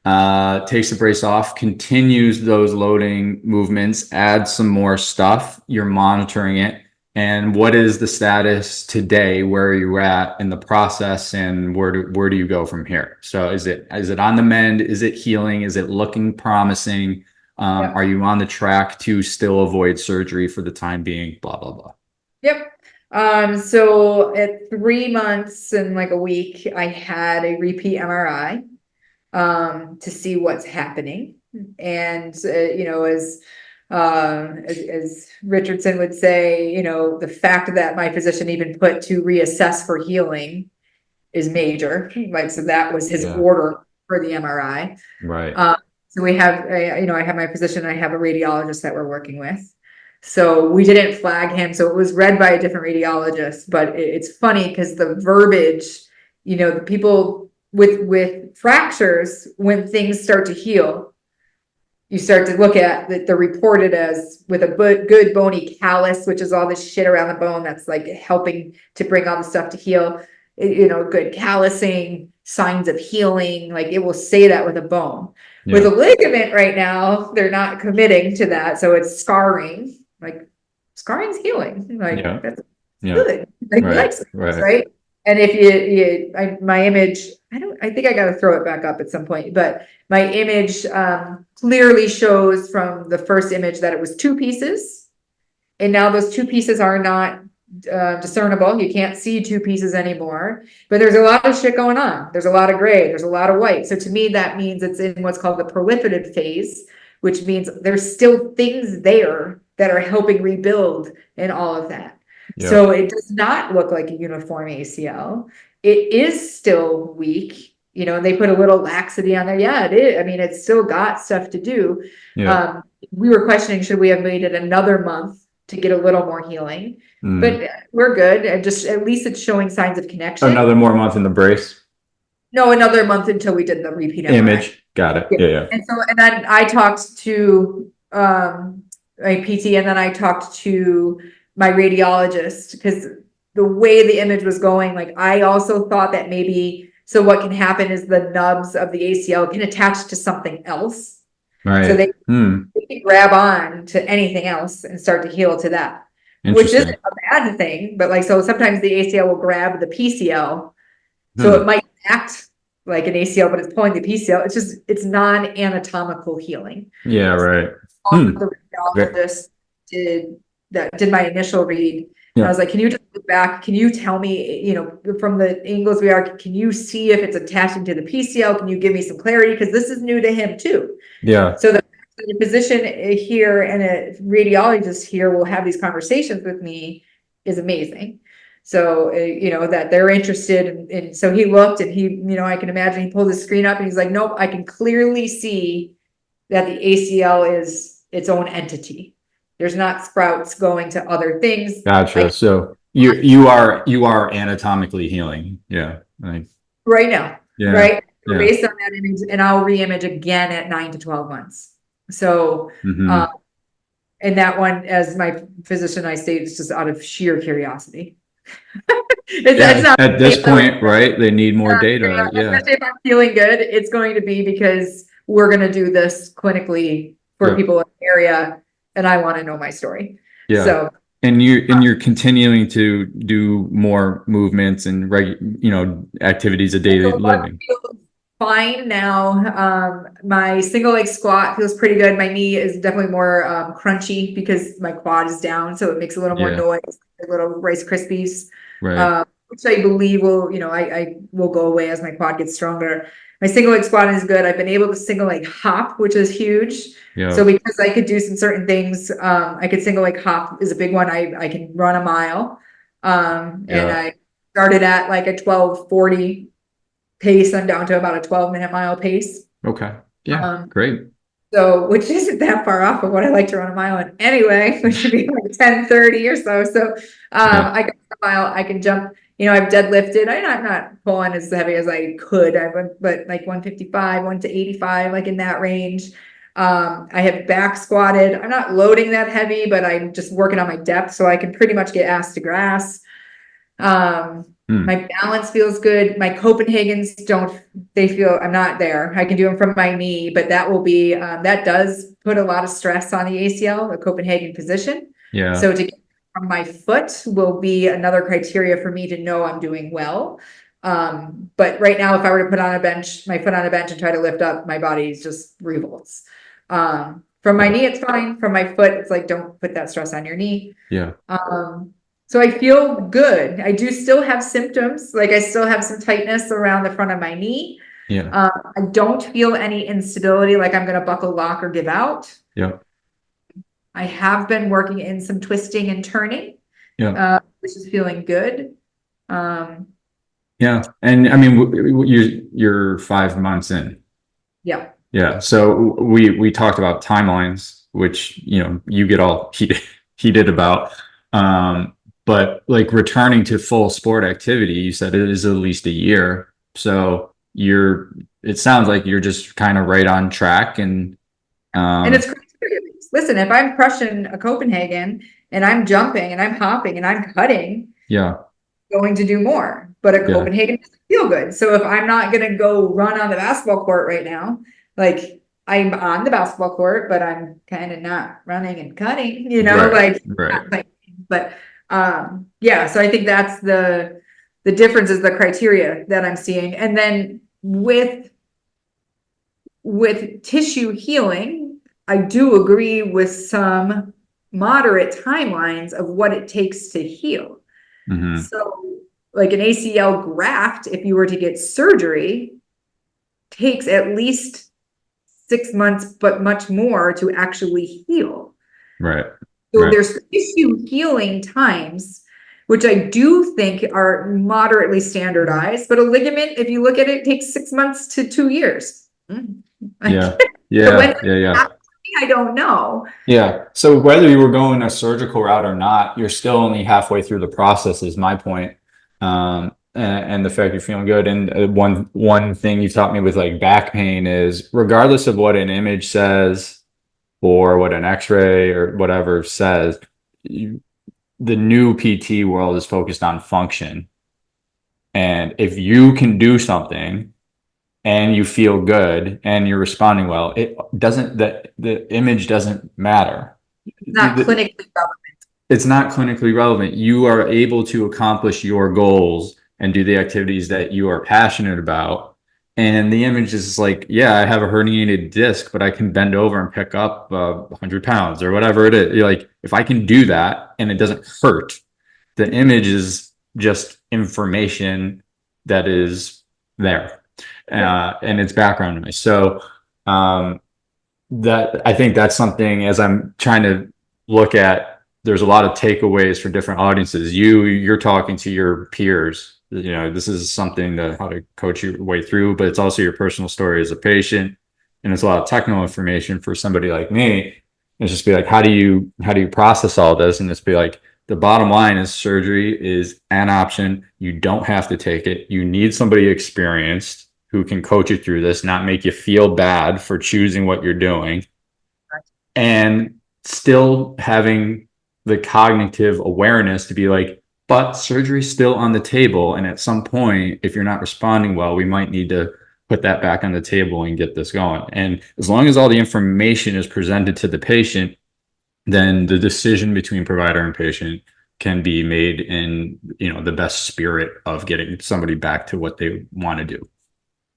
takes the brace off, continues those loading movements, adds some more stuff. You're monitoring it. And what is the status today? Where are you at in the process, and where do you go from here? So is it on the mend? Is it healing? Is it looking promising? Are you on the track to still avoid surgery for the time being? Blah, blah, blah. Yep. So at 3 months and like a week, I had a repeat MRI to see what's happening. And as Richardson would say, the fact that my physician even put to reassess for healing is major. Like, so that was his order for the MRI. Right. So we have, I have my physician, I have a radiologist that we're working with. So we didn't flag him. So it was read by a different radiologist, but it's funny because the verbiage, the people with fractures, when things start to heal, you start to look at that they're reported as with a good bony callus, which is all this shit around the bone that's like helping to bring all the stuff to heal. Good callusing, signs of healing, like it will say that with a bone. With a ligament right now, they're not committing to that. So it's scarring, like scarring's healing. Like that's good. Like right? And if my image, I think I got to throw it back up at some point, but my image clearly shows from the first image that it was 2 pieces. And now those 2 pieces are not discernible. You can't see 2 pieces anymore, but there's a lot of shit going on. There's a lot of gray, there's a lot of white. So to me, that means it's in what's called the proliferative phase, which means there's still things there that are helping rebuild and all of that. So it does not look like a uniform ACL. It is still weak, they put a little laxity on there. Yeah, it is. I mean, it's still got stuff to do. We were questioning, should we have waited another month to get a little more healing? But we're good. And just at least it's showing signs of connection. Another more month in the brace? No, another month until we did the repeat MRI. Image. Got it. Yeah. And then I talked to my PT, and then I talked to my radiologist, because the way the image was going, like I also thought that maybe, so what can happen is the nubs of the ACL can attach to something else. Right. So they can grab on to anything else and start to heal to that, which isn't a bad thing. But like, so sometimes the ACL will grab the PCL. So it might act like an ACL, but it's pulling the PCL. It's non-anatomical healing. Yeah, right. The radiologist did my initial read. I was like, can you just look back? Can you tell me, from the angles we are, can you see if it's attaching to the PCL? Can you give me some clarity? Because this is new to him too. Yeah. So the physician here and a radiologist here will have these conversations with me is amazing. So, that they're interested. And so he looked and he, I can imagine he pulled the screen up and he's like, nope, I can clearly see that the ACL is its own entity. There's not sprouts going to other things. Gotcha. So you are anatomically healing. Yeah. Right now. Yeah. Right. So based on that image, and I'll re-image again at 9 to 12 months. So, and that one, as my physician, I say, it's just out of sheer curiosity. It's not at this point, right? They need more data. Especially if I'm feeling good, it's going to be because we're going to do this clinically for people in the area. And I want to know my story. Yeah. So, and you're continuing to do more movements and activities of daily living. Fine now. My single leg squat feels pretty good. My knee is definitely more crunchy because my quad is down, so it makes a little more noise, like little Rice Krispies, right? Which I believe will, I will go away as my quad gets stronger. My single leg squat is good. I've been able to single leg hop, which is huge. Yeah. So because I could do some certain things, I could single leg hop is a big one. I can run a mile. And I started at like a 12:40 pace. I'm down to about a 12-minute mile pace. Okay. Yeah. Great. So, which isn't that far off of what I like to run a mile in anyway, which should be like 10:30 or so. So, I got a mile, I can jump. I've deadlifted. I'm not pulling as heavy as I could. But like 155, 1 to 85, like in that range. I have back squatted. I'm not loading that heavy, but I'm just working on my depth, so I can pretty much get ass to grass. My balance feels good. My Copenhagen's I'm not there. I can do them from my knee, but that will be, that does put a lot of stress on the ACL, the Copenhagen position. Yeah. So to get from my foot will be another criteria for me to know I'm doing well. But right now, if I were to put on my foot on a bench and try to lift up, my body just revolts. From From my knee, it's fine. From my foot, it's like, don't put that stress on your knee. Yeah. So I feel good. I do still have symptoms. Like I still have some tightness around the front of my knee. Yeah. I don't feel any instability, like I'm going to buckle, lock, or give out. Yeah. I have been working in some twisting and turning, which is feeling good. Yeah. And I mean, you're 5 months in. Yeah. Yeah. So we talked about timelines, which, you get all heated about. But like returning to full sport activity, you said it is at least a year. So it sounds like you're just kind of right on track and it's criteria based. Listen, if I'm crushing a Copenhagen and I'm jumping and I'm hopping and I'm cutting, going to do more. But a Copenhagen doesn't feel good. So if I'm not going to go run on the basketball court right now, like I'm on the basketball court, but I'm kind of not running and cutting, but so I think that's the difference is the criteria that I'm seeing. And then with tissue healing, I do agree with some moderate timelines of what it takes to heal. Mm-hmm. So like an ACL graft, if you were to get surgery, takes at least 6 months, but much more to actually heal. Right. So there's tissue healing times, which I do think are moderately standardized, but a ligament, if you look at it, takes 6 months to 2 years. Yeah. I don't know. Yeah. So whether you were going a surgical route or not, you're still only halfway through the process is my point. And the fact you're feeling good. And one thing you've taught me with like back pain is regardless of what an image says or what an x-ray or whatever says, the new PT world is focused on function. And if you can do something and you feel good and you're responding well, the image doesn't matter. It's not clinically relevant. It's not clinically relevant. You are able to accomplish your goals and do the activities that you are passionate about. And the image is like, yeah, I have a herniated disc, but I can bend over and pick up 100 pounds or whatever it is. You're like, if I can do that and it doesn't hurt, the image is just information that is there. And it's background noise. So that I think that's something as I'm trying to look at, there's a lot of takeaways for different audiences. You're talking to your peers, this is something how to coach your way through, but it's also your personal story as a patient. And it's a lot of technical information for somebody like me. It's just be like, how do you process all this? And just be like, the bottom line is surgery is an option. You don't have to take it. You need somebody experienced who can coach you through this, not make you feel bad for choosing what you're doing, and still having the cognitive awareness to be like, but surgery's still on the table. And at some point, if you're not responding well, we might need to put that back on the table and get this going. And as long as all the information is presented to the patient, then the decision between provider and patient can be made in, the best spirit of getting somebody back to what they want to do.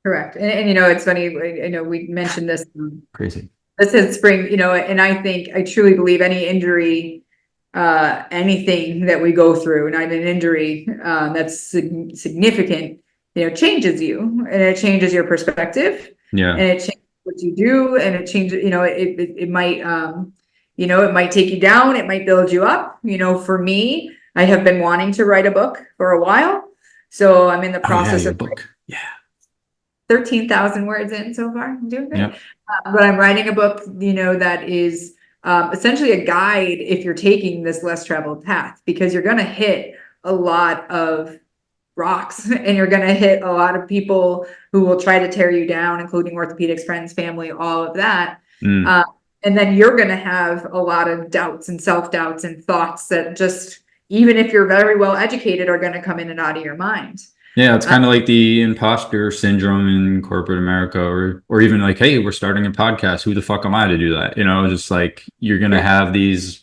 Correct. And it's funny, I know we mentioned this. Crazy. This is spring, and I truly believe any injury, anything that we go through, not an injury that's significant, changes you and it changes your perspective. Yeah. And it changes what you do and it changes, it might, it might take you down. It might build you up. For me, I have been wanting to write a book for a while. So I'm in the process of book. Yeah. 13,000 words in so far. I'm doing great. Yep. But I'm writing a book, that is essentially a guide if you're taking this less traveled path, because you're going to hit a lot of rocks and you're going to hit a lot of people who will try to tear you down, including orthopedics, friends, family, all of that. And then you're going to have a lot of doubts and self-doubts and thoughts that just, even if you're very well educated, are going to come in and out of your mind. Yeah, it's kind of like the imposter syndrome in corporate America, or even like, hey, we're starting a podcast. Who the fuck am I to do that? Just like you're going to have these,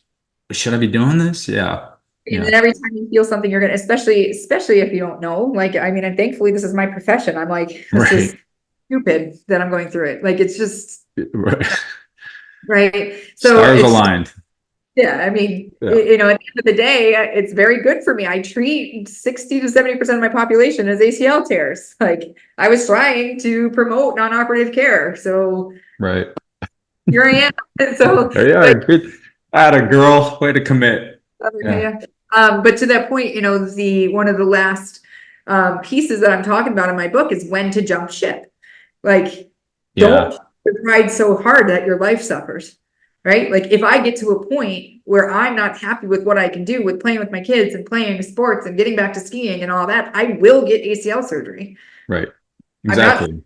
should I be doing this? Yeah. And then every time you feel something, you're going to, especially if you don't know, and thankfully this is my profession. I'm like, this is stupid that I'm going through it. Like, it's just, right. right? So stars aligned. Yeah, I mean, at the end of the day, it's very good for me. I treat 60 to 70% of my population as ACL tears. Like, I was trying to promote non-operative care, so right here I am. So yeah, good. Atta girl, way to commit. yeah. But to that point, one of the last pieces that I'm talking about in my book is when to jump ship. Like, don't ride so hard that your life suffers. Right? Like, if I get to a point where I'm not happy with what I can do with playing with my kids and playing sports and getting back to skiing and all that, I will get ACL surgery. Right. Exactly.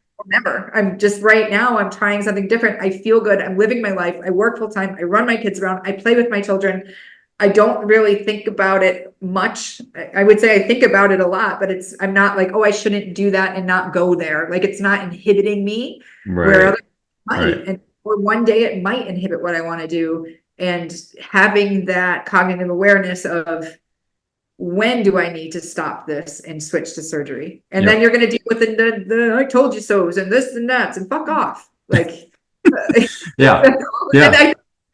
I'm just right now, I'm trying something different. I feel good. I'm living my life. I work full time. I run my kids around. I play with my children. I don't really think about it much. I would say I think about it a lot, but I'm not like, oh, I shouldn't do that and not go there. Like, it's not inhibiting me where others might. And or one day it might inhibit what I want to do. And having that cognitive awareness of, when do I need to stop this and switch to surgery? And then you're going to deal with the I told you so's and this and that and fuck off. Like, yeah. And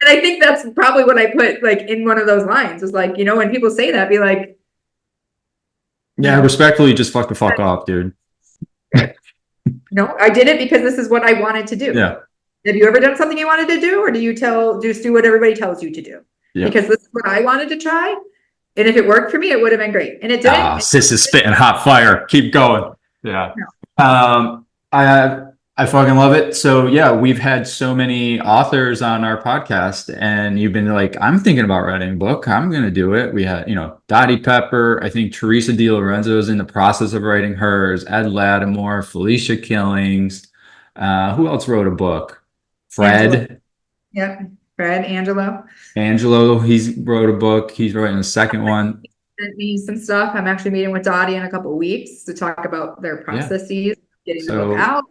I think that's probably what I put like in one of those lines was like, when people say that, be like, yeah, respectfully, just fuck the fuck off, dude. No, I did it because this is what I wanted to do. Yeah. Have you ever done something you wanted to do, or do you just do what everybody tells you to do? Yeah. Because this is what I wanted to try. And if it worked for me, it would have been great. And it didn't. Sis is spitting hot fire. Keep going. Yeah. No. I fucking love it. So yeah, we've had so many authors on our podcast, and you've been like, I'm thinking about writing a book. I'm going to do it. We had, Dottie Pepper. I think Teresa DiLorenzo is in the process of writing hers. Ed Lattimore, Felicia Killings. Who else wrote a book? Fred. Angelo. Yep. Fred, Angelo, he's wrote a book. He's writing the second one. Sent me some stuff. I'm actually meeting with Dottie in a couple of weeks to talk about their processes, getting the book out.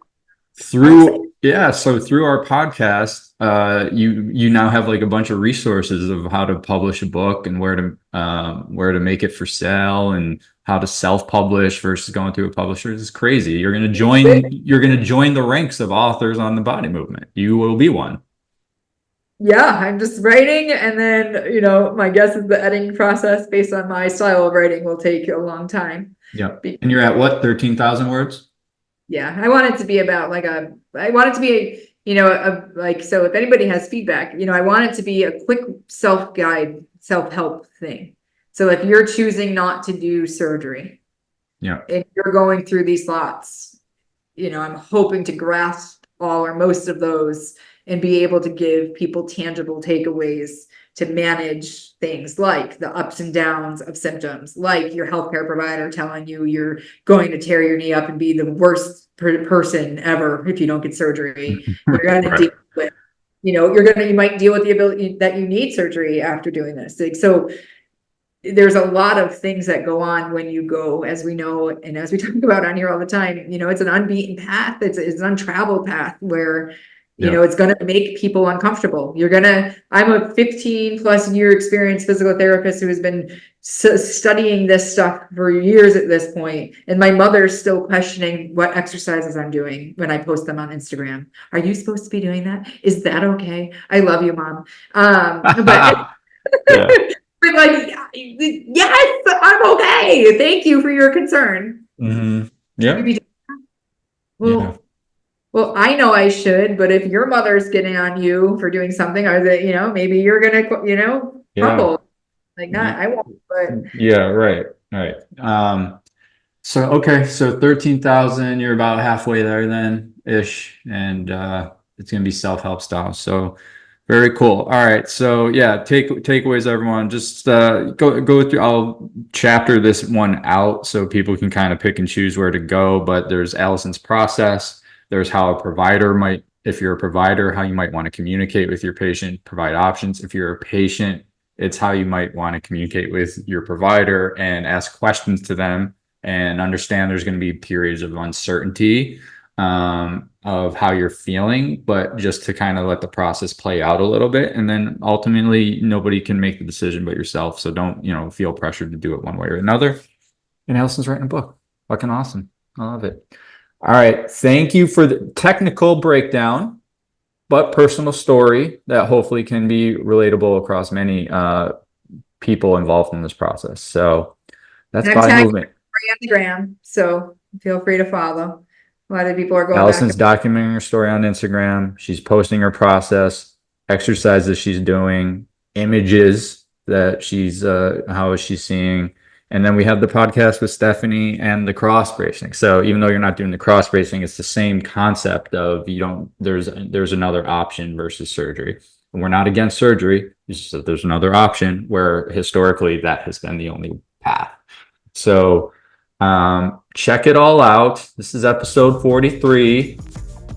Through our podcast, you now have like a bunch of resources of how to publish a book and where to make it for sale and how to self-publish versus going through a publisher. It's crazy. You're gonna join the ranks of authors on the body movement. You will be one. Yeah, I'm just writing, and then my guess is the editing process based on my style of writing will take a long time. Yeah. And you're at what, 13,000 words? Yeah, I want it to be about so if anybody has feedback, I want it to be a quick self-guide, self-help thing. So if you're choosing not to do surgery, and you're going through these thoughts, I'm hoping to grasp all or most of those and be able to give people tangible takeaways to manage things like the ups and downs of symptoms, like your healthcare provider telling you you're going to tear your knee up and be the worst person ever if you don't get surgery. You're going to deal with, you might deal with the ability that you need surgery after doing this. So there's a lot of things that go on when you go, as we know, and as we talk about on here all the time, it's an unbeaten path. It's an untraveled path where it's going to make people uncomfortable. I'm a 15 plus year experienced physical therapist who has been studying this stuff for years at this point. And my mother's still questioning what exercises I'm doing when I post them on Instagram. Are you supposed to be doing that? Is that okay? I love you, Mom. But like, yes, I'm okay. Thank you for your concern. Mm-hmm. Yeah. Well, I know I should, but if your mother's getting on you for doing something, or that, maybe you're going to, crumble. Like, not, I won't, but. Yeah, right. So 13,000, you're about halfway there then ish. And, it's going to be self-help style. So very cool. All right. So yeah, takeaways, everyone, just, go through, I'll chapter this one out so people can kind of pick and choose where to go, but there's Alison's process. There's how a provider might, if you're a provider, how you might want to communicate with your patient, provide options. If you're a patient, it's how you might want to communicate with your provider and ask questions to them and understand there's going to be periods of uncertainty of how you're feeling, but just to kind of let the process play out a little bit. And then ultimately nobody can make the decision but yourself. So don't, feel pressured to do it one way or another. And Alison's writing a book. Fucking awesome. I love it. All right. Thank you for the technical breakdown. but personal story that hopefully can be relatable across many people involved in this process. So that's body movement. On the gram, so feel free to follow. A lot of people are going Alison's documenting her story on Instagram. She's posting her process, exercises she's doing, images that she's how is she seeing. And then we have the podcast with Stephanie and the cross bracing. So even though you're not doing the cross bracing, it's the same concept of there's another option versus surgery. And we're not against surgery. It's just that there's another option where historically that has been the only path. So check it all out. This is episode 43.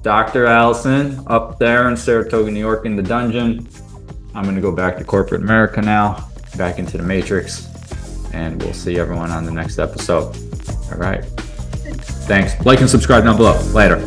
Dr. Alison up there in Saratoga, New York in the dungeon. I'm going to go back to corporate America now, back into the matrix. And we'll see everyone on the next episode. All right. Thanks. Like and subscribe down below. Later.